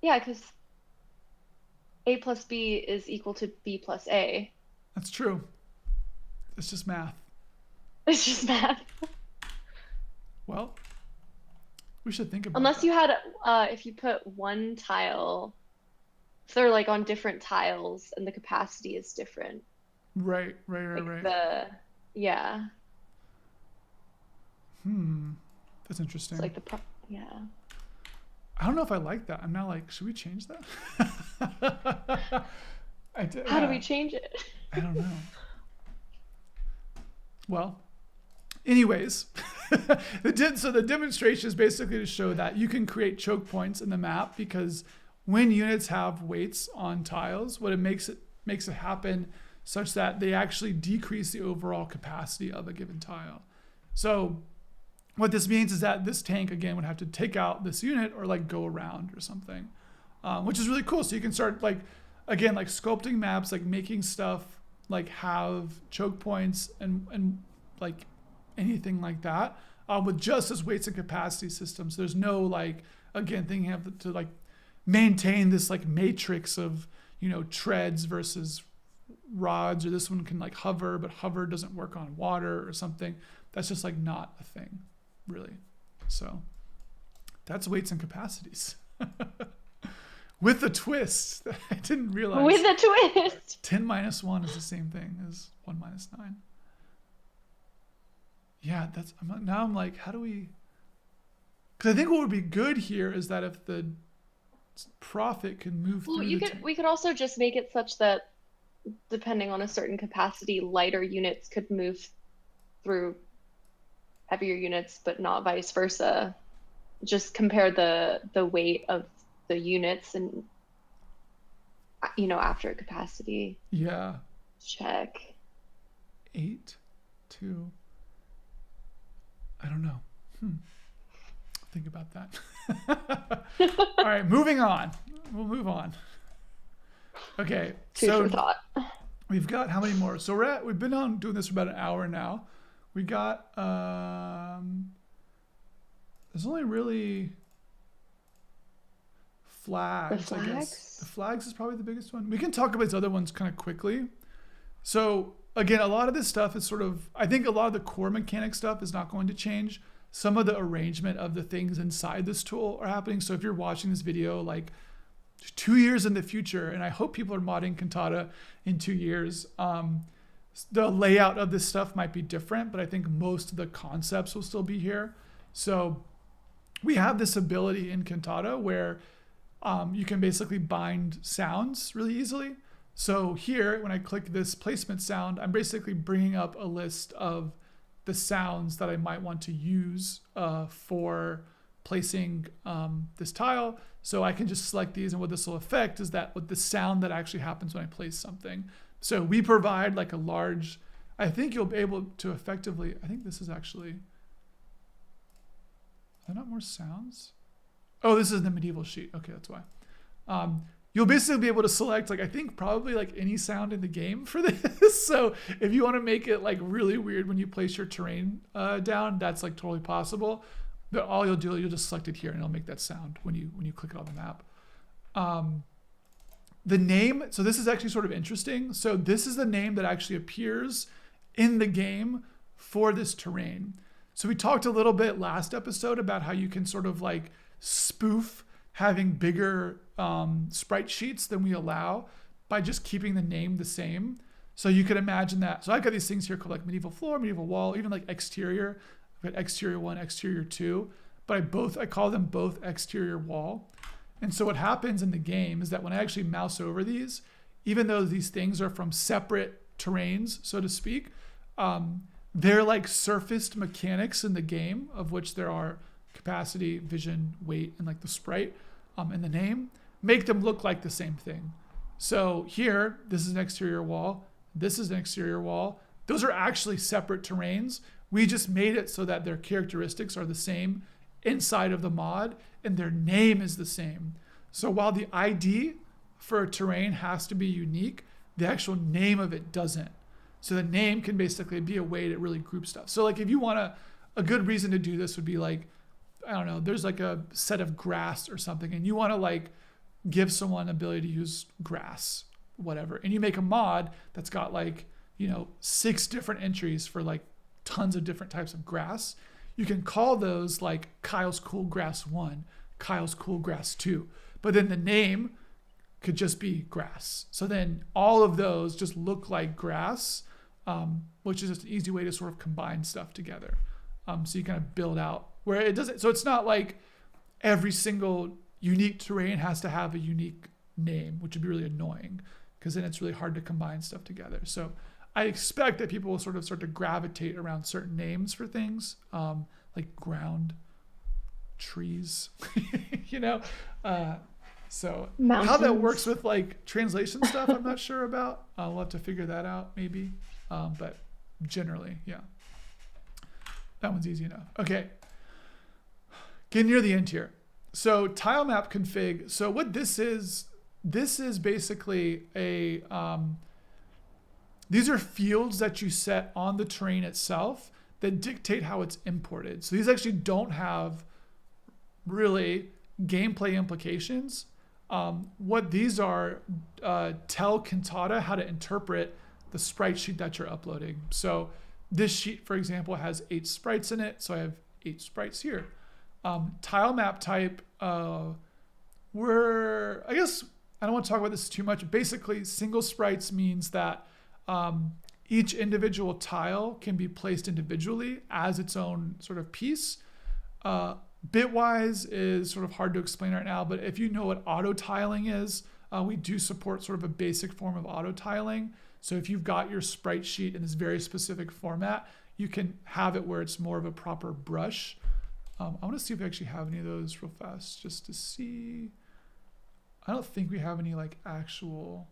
Yeah, because A plus B is equal to B plus A. That's true. It's just math. It's just math. Well, we should think about Unless that. you had, if you put one tile, if they're like on different tiles and the capacity is different. Right. Yeah. That's interesting. It's like yeah. I don't know if I like that. I'm now like, should we change that? How do we change it? I don't know. Well, anyways, so the demonstration is basically to show that you can create choke points in the map, because when units have weights on tiles, what it makes it happen such that they actually decrease the overall capacity of a given tile. So what this means is that this tank again would have to take out this unit or like go around or something, which is really cool. So you can start like, again, like sculpting maps, like making stuff like have choke points and like anything like that, with just this weights and capacity system. So there's no like, again, thinking of to like maintain this like matrix of, you know, treads versus rods, or this one can like hover, but hover doesn't work on water or something. That's just like not a thing. really. So that's weights and capacities. With a twist that I didn't realize. With a twist. 10 minus 1 is the same thing as 1 minus 9. Yeah, I'm like, how do we... Because I think what would be good here is that if the profit can move Well, through we could also just make it such that depending on a certain capacity, lighter units could move through heavier units, but not vice versa. Just compare the weight of the units and after a capacity check. 8 to I don't know. Think about that. All right, moving on. We'll move on. Okay, Food for thought. We've got how many more? So we've been on doing this for about an hour now. We got there's only really flags, I guess. The flags is probably the biggest one. We can talk about these other ones kind of quickly. So again, a lot of this stuff is sort of, I think a lot of the core mechanic stuff is not going to change. Some of the arrangement of the things inside this tool are happening. So if you're watching this video like 2 years in the future, and I hope people are modding Cantata in 2 years, the layout of this stuff might be different, but I think most of the concepts will still be here. So we have this ability in Cantata where you can basically bind sounds really easily. So here, when I click this placement sound, I'm basically bringing up a list of the sounds that I might want to use for placing this tile. So I can just select these, and what this will affect is that what the sound that actually happens when I place something. So we provide like a large, I think you'll be able to effectively, I think this is actually, are there not more sounds? Oh, this is the medieval sheet. Okay, that's why. You'll basically be able to select, like, I think probably like any sound in the game for this. So if you want to make it like really weird when you place your terrain down, that's like totally possible. But all you'll do, you'll just select it here and it'll make that sound when you click it on the map. The name, so this is actually sort of interesting. So this is the name that actually appears in the game for this terrain. So we talked a little bit last episode about how you can sort of like spoof having bigger sprite sheets than we allow by just keeping the name the same. So you could imagine that. So I've got these things here called like medieval floor, medieval wall, even like exterior. I've got exterior 1, exterior 2, but I call them both exterior wall. And so what happens in the game is that when I actually mouse over these, even though these things are from separate terrains, so to speak, they're like surfaced mechanics in the game, of which there are capacity, vision, weight, and like the sprite in the name, make them look like the same thing. So here, this is an exterior wall. This is an exterior wall. Those are actually separate terrains. We just made it so that their characteristics are the same inside of the mod and their name is the same. So while the ID for a terrain has to be unique, the actual name of it doesn't. So the name can basically be a way to really group stuff. So like if you want a good reason to do this would be like, I don't know, there's like a set of grass or something and you want to like give someone the ability to use grass, whatever. And you make a mod that's got like, 6 different entries for like tons of different types of grass. You can call those like Kyle's Cool Grass 1, Kyle's Cool Grass 2. But then the name could just be grass. So then all of those just look like grass, which is just an easy way to sort of combine stuff together. So you kind of build out where it doesn't, so it's not like every single unique terrain has to have a unique name, which would be really annoying because then it's really hard to combine stuff together. So I expect that people will sort of start to gravitate around certain names for things, like ground, trees, so Mountains. How that works with like translation stuff, I'm not sure about. We'll have to figure that out maybe. But generally, yeah. That one's easy enough. Okay. Getting near the end here. So Tilemap Config. So what this is basically a, these are fields that you set on the terrain itself that dictate how it's imported. So these actually don't have really gameplay implications. What these are tell Cantata how to interpret the sprite sheet that you're uploading. So this sheet, for example, has 8 sprites in it. So I have 8 sprites here. Tile map type, I guess I don't want to talk about this too much. Basically, single sprites means that each individual tile can be placed individually as its own sort of piece. Bitwise is sort of hard to explain right now, but if you know what auto tiling is, we do support sort of a basic form of auto tiling. So if you've got your sprite sheet in this very specific format, you can have it where it's more of a proper brush. I want to see if we actually have any of those real fast, just to see. I don't think we have any like actual.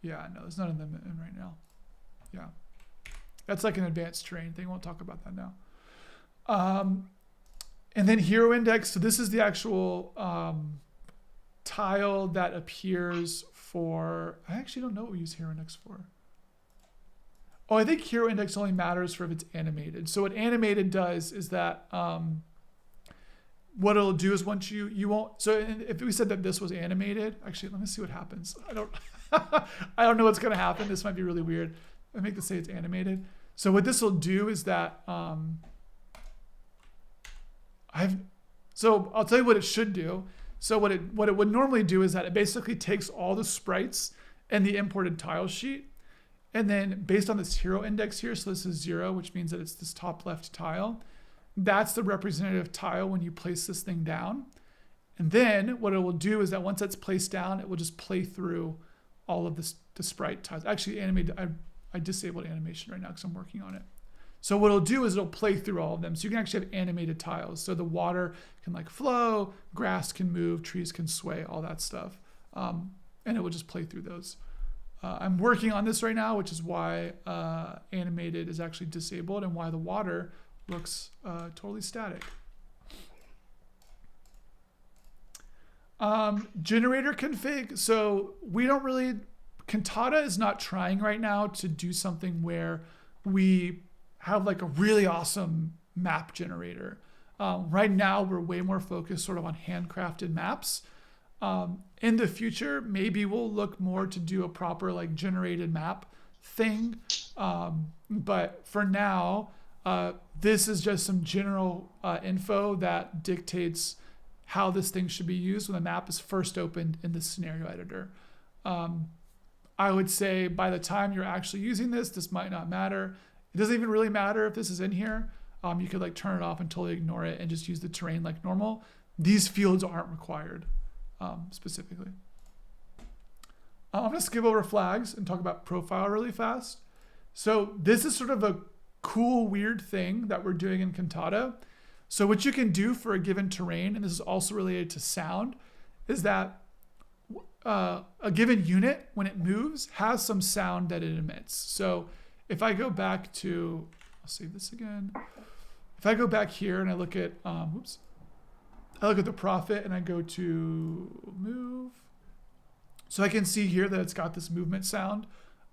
Yeah, no, there's none of them in right now. Yeah, that's like an advanced terrain thing. Won't talk about that now. And then hero index. So this is the actual tile that appears for. I actually don't know what we use hero index for. Oh, I think hero index only matters for if it's animated. So what animated does is that what it'll do is once you won't. So if we said that this was animated, actually, let me see what happens. I don't I don't know what's gonna happen. This might be really weird. I make this say it's animated. So what this will do is that so I'll tell you what it should do. So what it would normally do is that it basically takes all the sprites and the imported tile sheet. And then based on this hero index here, so this is 0, which means that it's this top left tile. That's the representative tile when you place this thing down. And then what it will do is that once that's placed down, it will just play through all of the sprite tiles. Actually, I disabled animation right now because I'm working on it. So what it'll do is it'll play through all of them. So you can actually have animated tiles. So the water can like flow, grass can move, trees can sway, all that stuff. And it will just play through those. I'm working on this right now, which is why animated is actually disabled and why the water looks totally static. Generator config. So we don't really, Cantata is not trying right now to do something where we have like a really awesome map generator. Right now, we're way more focused sort of on handcrafted maps. In the future, maybe we'll look more to do a proper like generated map thing. But for now, this is just some general info that dictates how this thing should be used when the map is first opened in the scenario editor. I would say by the time you're actually using this might not matter. It doesn't even really matter if this is in here. You could like turn it off and totally ignore it and just use the terrain like normal. These fields aren't required. Specifically. I'm going to skip over flags and talk about profile really fast. So this is sort of a cool, weird thing that we're doing in Cantata. So what you can do for a given terrain, and this is also related to sound, is that a given unit, when it moves, has some sound that it emits. So if I go back to, I'll save this again. If I go back here and I look at, I look at the profit and I go to move. So I can see here that it's got this movement sound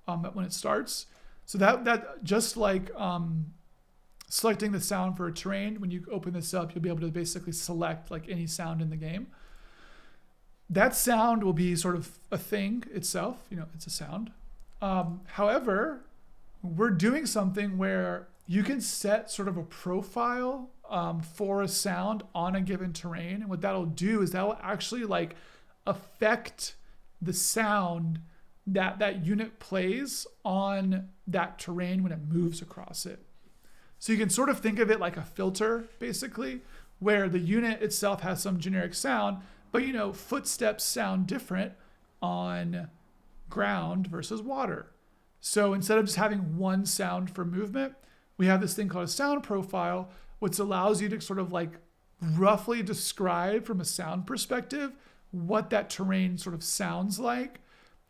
when it starts. So that just like selecting the sound for a terrain, when you open this up, you'll be able to basically select like any sound in the game. That sound will be sort of a thing itself, it's a sound. However, we're doing something where you can set sort of a profile for a sound on a given terrain. And what that'll do is that will actually like affect the sound that unit plays on that terrain when it moves across it. So you can sort of think of it like a filter, basically, where the unit itself has some generic sound, but footsteps sound different on ground versus water. So instead of just having one sound for movement, we have this thing called a sound profile, which allows you to sort of like roughly describe from a sound perspective what that terrain sort of sounds like.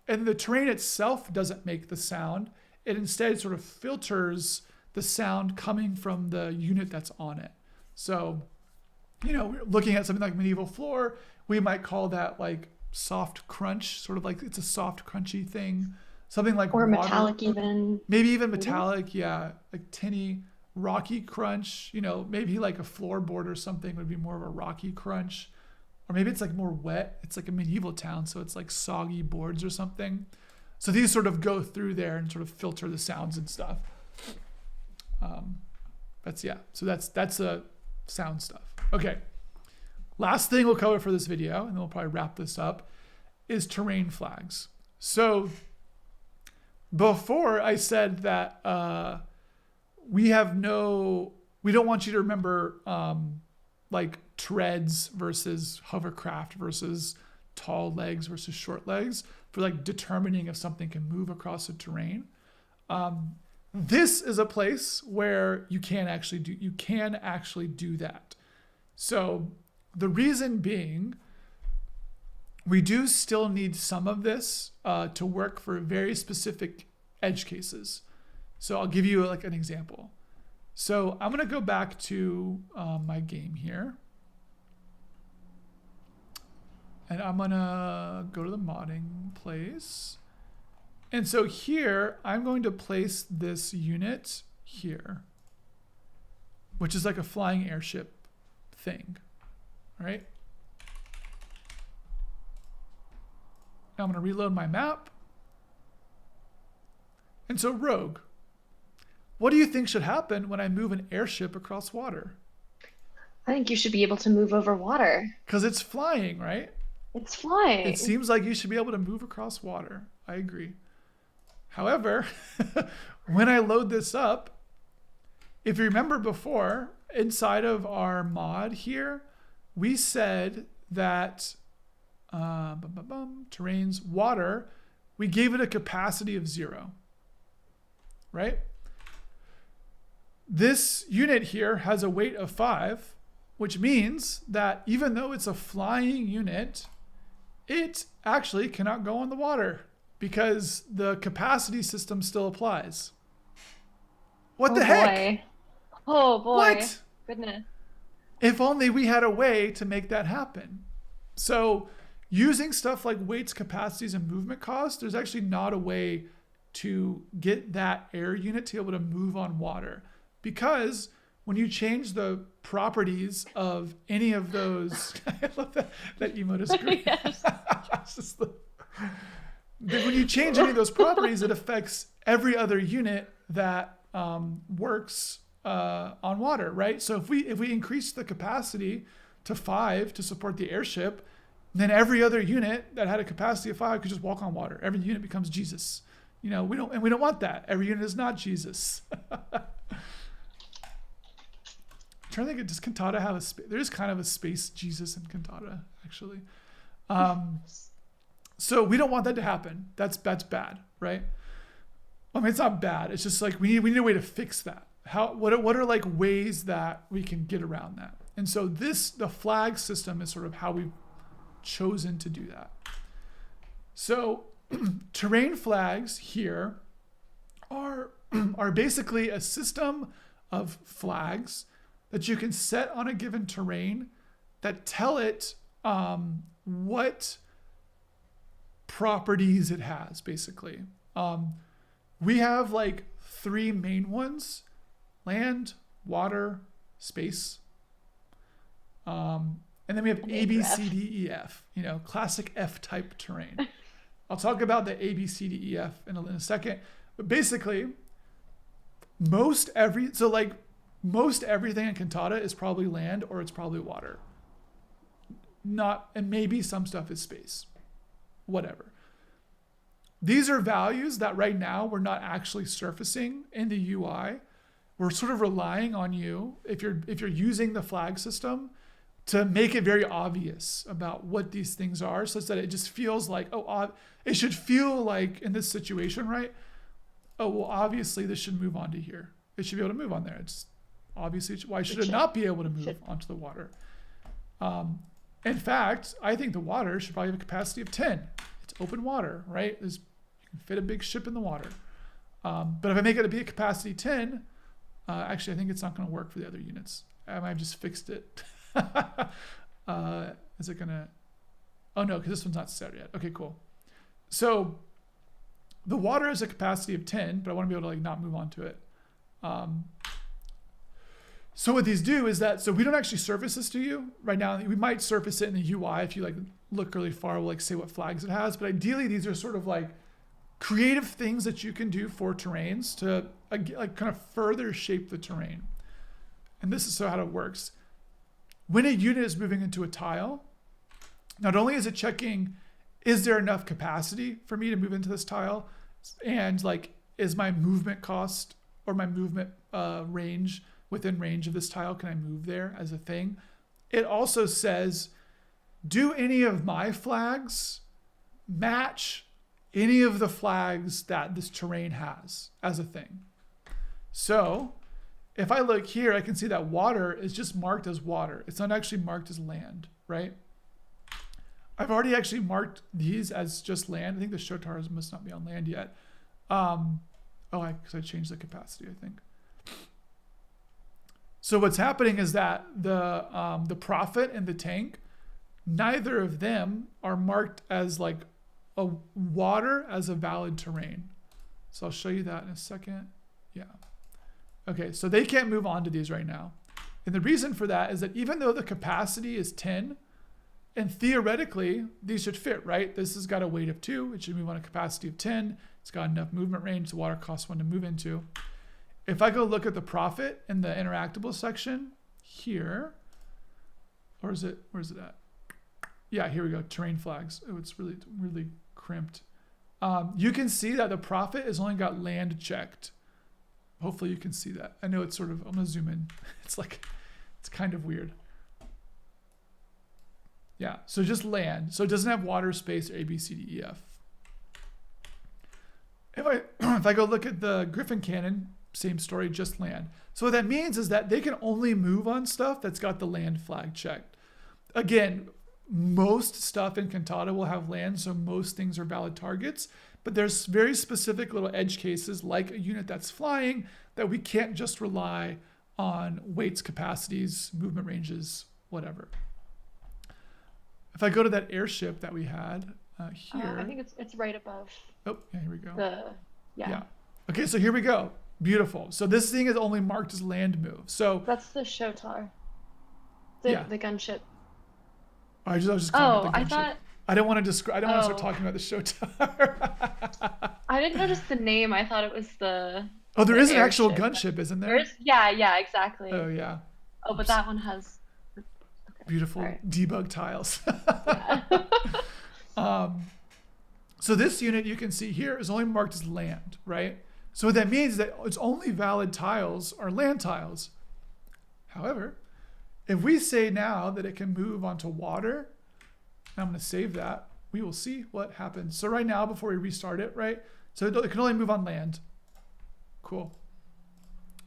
And the terrain itself doesn't make the sound. It instead sort of filters the sound coming from the unit that's on it. So, we're looking at something like medieval floor, we might call that like soft crunch, sort of like it's a soft crunchy thing. Something like or water, metallic even. Maybe even metallic, yeah, like tinny, rocky crunch. Maybe like a floorboard or something would be more of a rocky crunch. Or maybe it's like more wet. It's like a medieval town, so it's like soggy boards or something. So these sort of go through there and sort of filter the sounds and stuff. So that's sound stuff. Okay. Last thing we'll cover for this video, and then we'll probably wrap this up, is terrain flags. So before I said that we don't want you to remember like treads versus hovercraft versus tall legs versus short legs for like determining if something can move across a terrain. This is a place where you can actually do that. So the reason being, we do still need some of this to work for very specific edge cases. So I'll give you like an example. So I'm going to go back to my game here. And I'm going to go to the modding place. And so here, I'm going to place this unit here, which is like a flying airship thing, right? Now I'm going to reload my map. And so Rogue, what do you think should happen when I move an airship across water? I think you should be able to move over water. Because it's flying, right? It's flying. It seems like you should be able to move across water. I agree. However, when I load this up, if you remember before, inside of our mod here, we said that terrains, water, we gave it a capacity of 0, right? This unit here has a weight of 5, which means that even though it's a flying unit, it actually cannot go on the water because the capacity system still applies. What the heck? Oh boy. What? Goodness. If only we had a way to make that happen. So using stuff like weights, capacities, and movement costs, there's actually not a way to get that air unit to be able to move on water. Because when you change the properties of any of those, I love that emote is great. Yes. When you change any of those properties, it affects every other unit that works on water, right? So if we increase the capacity to 5 to support the airship, then every other unit that had a capacity of 5 could just walk on water. Every unit becomes Jesus. We don't want that. Every unit is not Jesus. I'm trying to think, does Cantata have there is kind of a space Jesus in Cantata, actually. So we don't want that to happen. That's bad, right? I mean, it's not bad. It's just like we need a way to fix that. What are like ways that we can get around that? And so the flag system is sort of how we've chosen to do that. So terrain flags here are basically a system of flags that you can set on a given terrain that tell it what properties it has, basically. We have like 3 main ones: land, water, space. And then we have A, B, C, D, E, F, classic F-type terrain. I'll talk about the A, B, C, D, E, F in a second. But basically, most everything in Cantata is probably land or it's probably water. And maybe some stuff is space. Whatever. These are values that right now we're not actually surfacing in the UI. We're sort of relying on you, if you're using the flag system, to make it very obvious about what these things are, such that it just feels like, it should feel like in this situation, right? Oh, well, obviously this should move on to here. It should be able to move on there. It's obviously, why should it not be able to move onto the water? In fact, I think the water should probably have a capacity of 10. It's open water, right? You can fit a big ship in the water. But if I make it to be a capacity 10, actually, I think it's not going to work for the other units. I might have just fixed it. Is it going to? Oh, no, because this one's not set yet. Okay, cool. So the water has a capacity of 10, but I want to be able to not move on to it. So what these do is that, so we don't actually surface this to you right now. We might surface it in the UI if you look really far, we'll say what flags it has. But ideally, these are sort of like creative things that you can do for terrains to kind of further shape the terrain. and this is so how it works. When a unit is moving into a tile, not only is it checking, is there enough capacity for me to move into this tile? And like, is my movement cost or my movement range within range of this tile? Can I move there as a thing? It also says, do any of my flags match any of the flags that this terrain has as a thing? So if I look here, I can see that water is just marked as water. It's not actually marked as land, right? I've already actually marked these as just land. I think the show towers must not be on land yet. Because I changed the capacity, I think. So what's happening is that the prophet and the tank, neither of them are marked as like a water as a valid terrain. So I'll show you that in a second. Yeah. Okay, so they can't move on to these right now. And the reason for that is that even though the capacity is 10, and theoretically, these should fit, right? This has got a weight of 2. It should move on a capacity of 10. It's got enough movement range. The water costs 1 to move into. If I go look at the profit in the interactable section here, or is it, where's it at? Yeah, here we go, terrain flags. Oh, it's really, really crimped. You can see that the profit has only got land checked. Hopefully you can see that. I know it's sort of, I'm gonna zoom in. It's like, it's kind of weird. Yeah, so just land. So it doesn't have water, space, or A, B, C, D, E, F. If I go look at the Griffin Cannon, same story, just land. So what that means is that they can only move on stuff that's got the land flag checked. Again, most stuff in Cantata will have land, so most things are valid targets, but there's very specific little edge cases like a unit that's flying that we can't just rely on weights, capacities, movement ranges, whatever. If I go to that airship that we had here. I think it's right above. Oh, yeah, here we go. Yeah. Okay, so here we go. Beautiful. So this thing is only marked as land move. So that's the Shotar. The gunship. I was just calling it the gunship. I thought. I don't want to describe. I don't want to start talking about the Shotar. I didn't notice the name. I thought it was the. Oh, there is an actual airship. gunship, isn't there? Yeah, exactly. Oh yeah. Oh, but that one has. Okay. Beautiful debug tiles. So this unit you can see here is only marked as land, right? So what that means is that its only valid tiles are land tiles. However, if we say now that it can move onto water, and I'm going to save that, we will see what happens. So right now, before we restart it, right? So it can only move on land. Cool.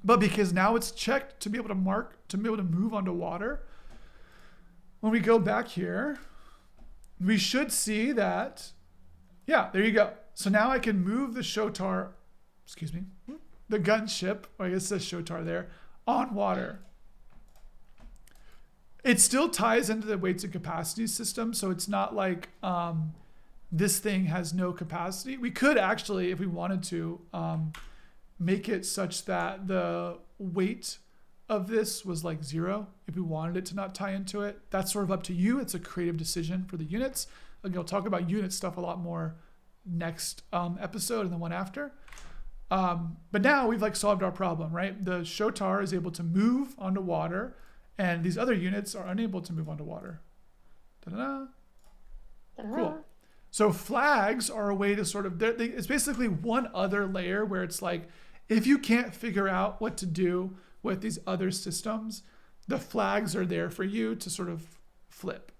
But because now it's checked to be able to move onto water, when we go back here, we should see that, yeah, there you go. So now I can move the Shotar, the gunship, or I guess it says Shotar there, on water. It still ties into the weights and capacities system, so it's not like this thing has no capacity. We could actually, if we wanted to, make it such that the weight of this was like 0 if we wanted it to not tie into it. That's sort of up to you. It's a creative decision for the units. Again, I'll talk about unit stuff a lot more next episode and the one after. But now we've like solved our problem, right? The Shotar is able to move onto water, and these other units are unable to move onto water. Ta-da-da. Cool. So flags are a way to sort of, it's basically one other layer where it's like, if you can't figure out what to do with these other systems, the flags are there for you to sort of flip.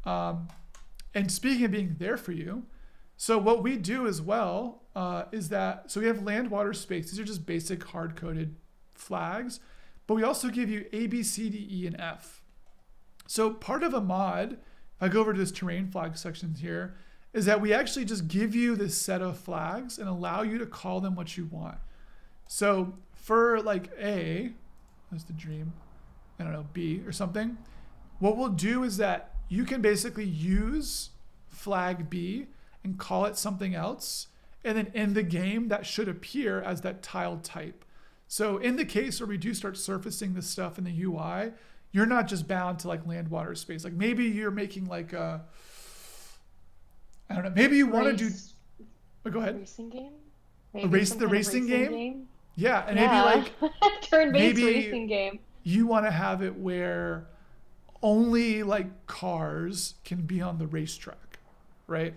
And speaking of being there for you, so what we do as well is that, so we have land, water, space. These are just basic hard-coded flags, but we also give you A, B, C, D, E, and F. So part of a mod, if I go over to this terrain flag section here, is that we actually just give you this set of flags and allow you to call them what you want. So for like A, that's the dream, I don't know, B or something, what we'll do is that you can basically use flag B and call it something else. And then in the game, that should appear as that tile type. So in the case where we do start surfacing this stuff in the UI, you're not just bound to like land, water, space. Like maybe you're making like a, I don't know, maybe you want to do, oh, go ahead. Racing game? The racing game? Yeah, and maybe Yeah. like Turn-based maybe racing game. you want to have it where only like cars can be on the racetrack, right?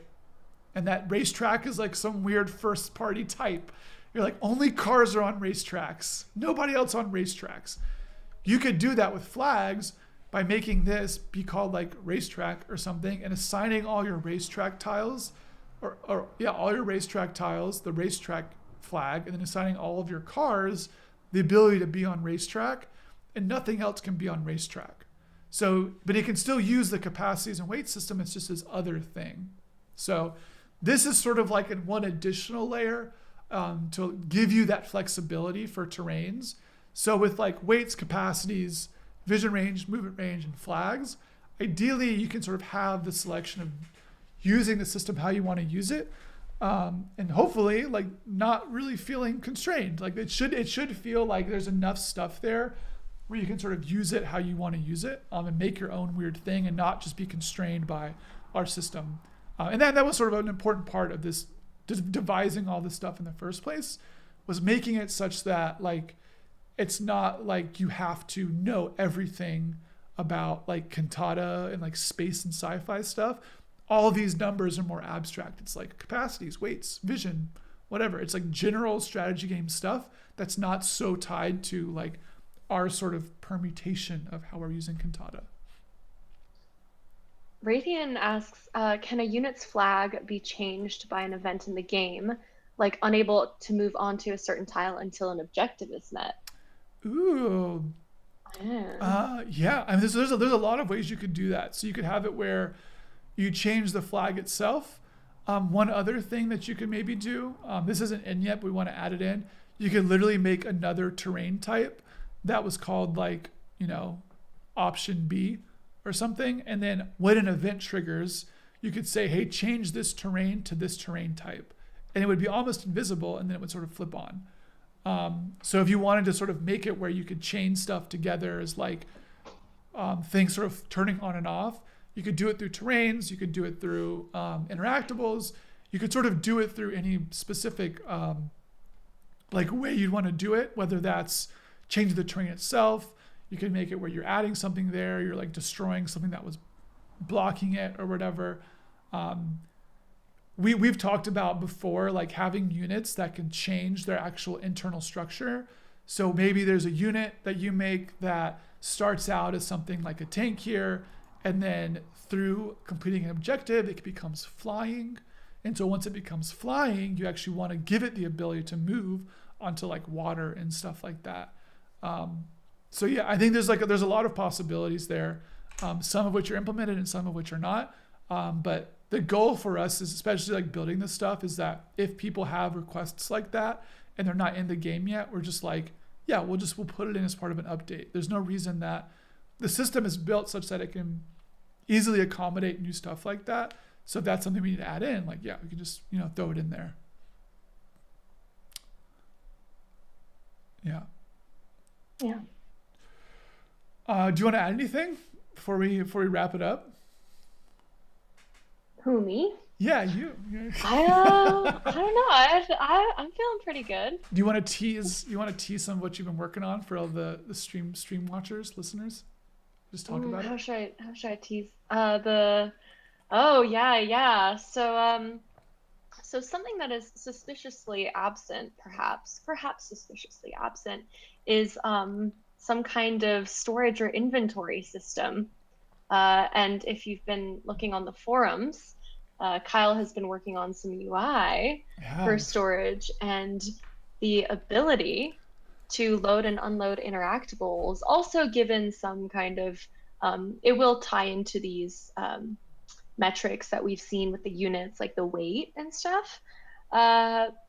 And that racetrack is like some weird first party type. You're like, only cars are on racetracks, nobody else on racetracks. You could do that with flags by making this be called like racetrack or something and assigning all your racetrack tiles or yeah, all your racetrack tiles, the racetrack flag, and then assigning all of your cars the ability to be on racetrack, and nothing else can be on racetrack. So, but it can still use the capacities and weight system. It's just this other thing. So this is sort of like in one additional layer to give you that flexibility for terrains. So with like weights, capacities, vision range, movement range, and flags, ideally you can sort of have the selection of using the system how you want to use it, and hopefully like not really feeling constrained. Like it should feel like there's enough stuff there where you can sort of use it how you want to use it, and make your own weird thing and not just be constrained by our system. And that was sort of an important part of this devising all this stuff in the first place, was making it such that like it's not like you have to know everything about like Cantata and like space and sci-fi stuff. All of these numbers are more abstract. It's like capacities, weights, vision, whatever. It's like general strategy game stuff that's not so tied to like our sort of permutation of how we're using Cantata. Raytheon asks, can a unit's flag be changed by an event in the game, like unable to move onto a certain tile until an objective is met? Ooh. Yeah. Yeah. I mean, there's a lot of ways you could do that. So you could have it where you change the flag itself. One other thing that you could maybe do, this isn't in yet, but we want to add it in. You could literally make another terrain type that was called like, option B or something. And then when an event triggers, you could say, hey, change this terrain to this terrain type. And it would be almost invisible, and then it would sort of flip on. So if you wanted to sort of make it where you could chain stuff together as like things sort of turning on and off, you could do it through terrains, you could do it through interactables, you could sort of do it through any specific like way you'd want to do it, whether that's changing the terrain itself. You could make it where you're adding something there, you're like destroying something that was blocking it or whatever. We've talked about before, like having units that can change their actual internal structure. So maybe there's a unit that you make that starts out as something like a tank here, and then through completing an objective, it becomes flying. And so once it becomes flying, you actually want to give it the ability to move onto like water and stuff like that. So yeah, I think there's a lot of possibilities there, some of which are implemented and some of which are not. But the goal for us is, especially like building this stuff, is that if people have requests like that and they're not in the game yet, we're just like, yeah, we'll put it in as part of an update. There's no reason that the system is built such that it can easily accommodate new stuff like that. So if that's something we need to add in, like, yeah, we can just, throw it in there. Yeah. Yeah. Do you want to add anything before we wrap it up? Who, me? Yeah, you. I don't know. I'm feeling pretty good. Do you want to tease? You want to tease some of what you've been working on for all the stream watchers, listeners? Just talk about How it. should I tease? Oh yeah. So something that is suspiciously absent, perhaps suspiciously absent, is some kind of storage or inventory system. And if you've been looking on the forums, Kyle has been working on some UI for storage, and the ability to load and unload interactables, also given some kind of, it will tie into these metrics that we've seen with the units, like the weight and stuff.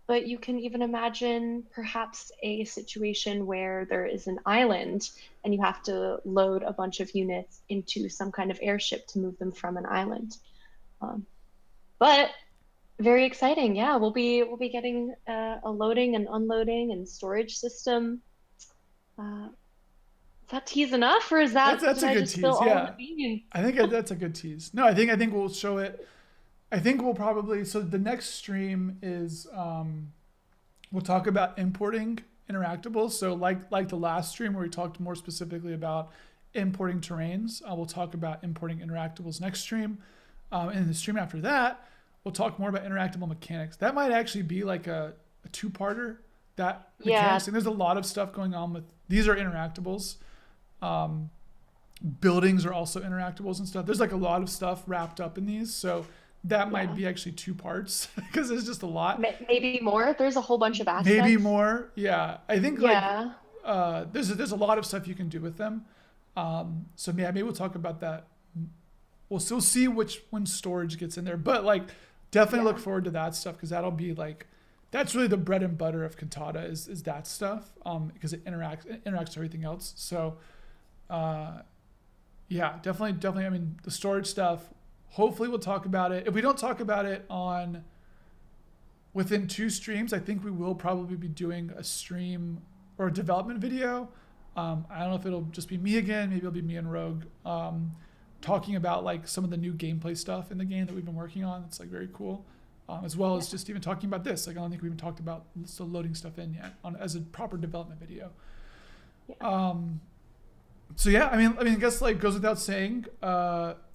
But you can even imagine perhaps a situation where there is an island and you have to load a bunch of units into some kind of airship to move them from an island. But very exciting. Yeah, we'll be getting a loading and unloading and storage system. Is that tease enough, or is that that's did a I good just tease? spill all Yeah, the beans? I think that's a good tease. No, I think we'll show it. I think we'll probably, so the next stream is we'll talk about importing interactables. So like the last stream where we talked more specifically about importing terrains, we'll talk about importing interactables next stream. And the stream after that, we'll talk more about interactable mechanics. That might actually be like a two-parter. That mechanics, and there's a lot of stuff going on with these are interactables. Buildings are also interactables and stuff. There's like a lot of stuff wrapped up in these, so that might be actually two parts because there's just a lot. Maybe more. There's a whole bunch of aspects. Maybe more. Yeah, I think like there's a lot of stuff you can do with them. So yeah, maybe we'll talk about that. We'll still see when storage gets in there, but like definitely look forward to that stuff because that'll be like that's really the bread and butter of Cantata is that stuff because it interacts with everything else. So yeah, definitely. I mean, the storage stuff. Hopefully, we'll talk about it. If we don't talk about it within 2 streams, I think we will probably be doing a stream or a development video. I don't know if it'll just be me again. Maybe it'll be me and Rogue talking about like some of the new gameplay stuff in the game that we've been working on. It's like very cool, as well as just even talking about this. Like I don't think we even talked about still loading stuff in yet as a proper development video. Yeah. So yeah, I mean, I guess like goes without saying.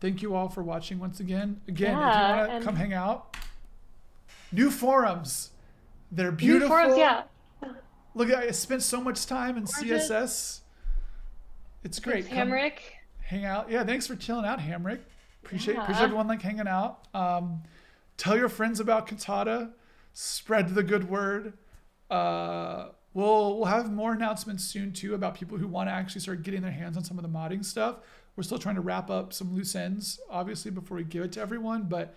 Thank you all for watching once again. Again, if you want to come hang out, new forums, they're beautiful. New forums, yeah. Look, I spent so much time in CSS. It's great. Thanks, Hamrick. Hang out. Yeah, thanks for chilling out, Hamrick. Appreciate everyone like hanging out. Tell your friends about Cantata. Spread the good word. We'll have more announcements soon too about people who want to actually start getting their hands on some of the modding stuff. We're still trying to wrap up some loose ends, obviously, before we give it to everyone, but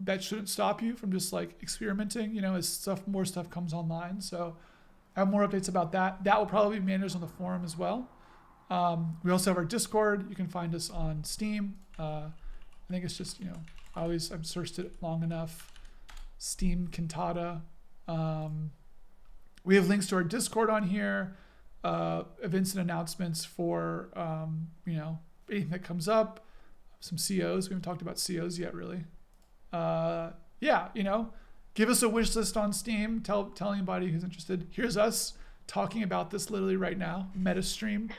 that shouldn't stop you from just like experimenting, as more stuff comes online. So I have more updates about that. That will probably be managed on the forum as well. We also have our Discord. You can find us on Steam. I think it's just, I've searched it long enough. Steam Cantata. We have links to our Discord on here, events and announcements for, anything that comes up, some COs. We haven't talked about COs yet, really. Give us a wish list on Steam. Tell anybody who's interested. Here's us talking about this literally right now. Meta stream.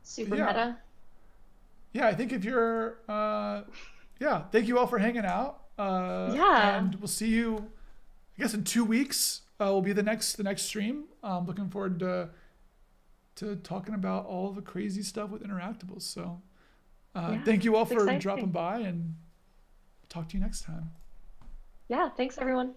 Super meta. Yeah, I think if you're, thank you all for hanging out. And we'll see you, I guess, in 2 weeks. Will be the next stream. Looking forward to talking about all the crazy stuff with interactables. So thank you all for dropping by, and talk to you next time. Yeah, thanks everyone.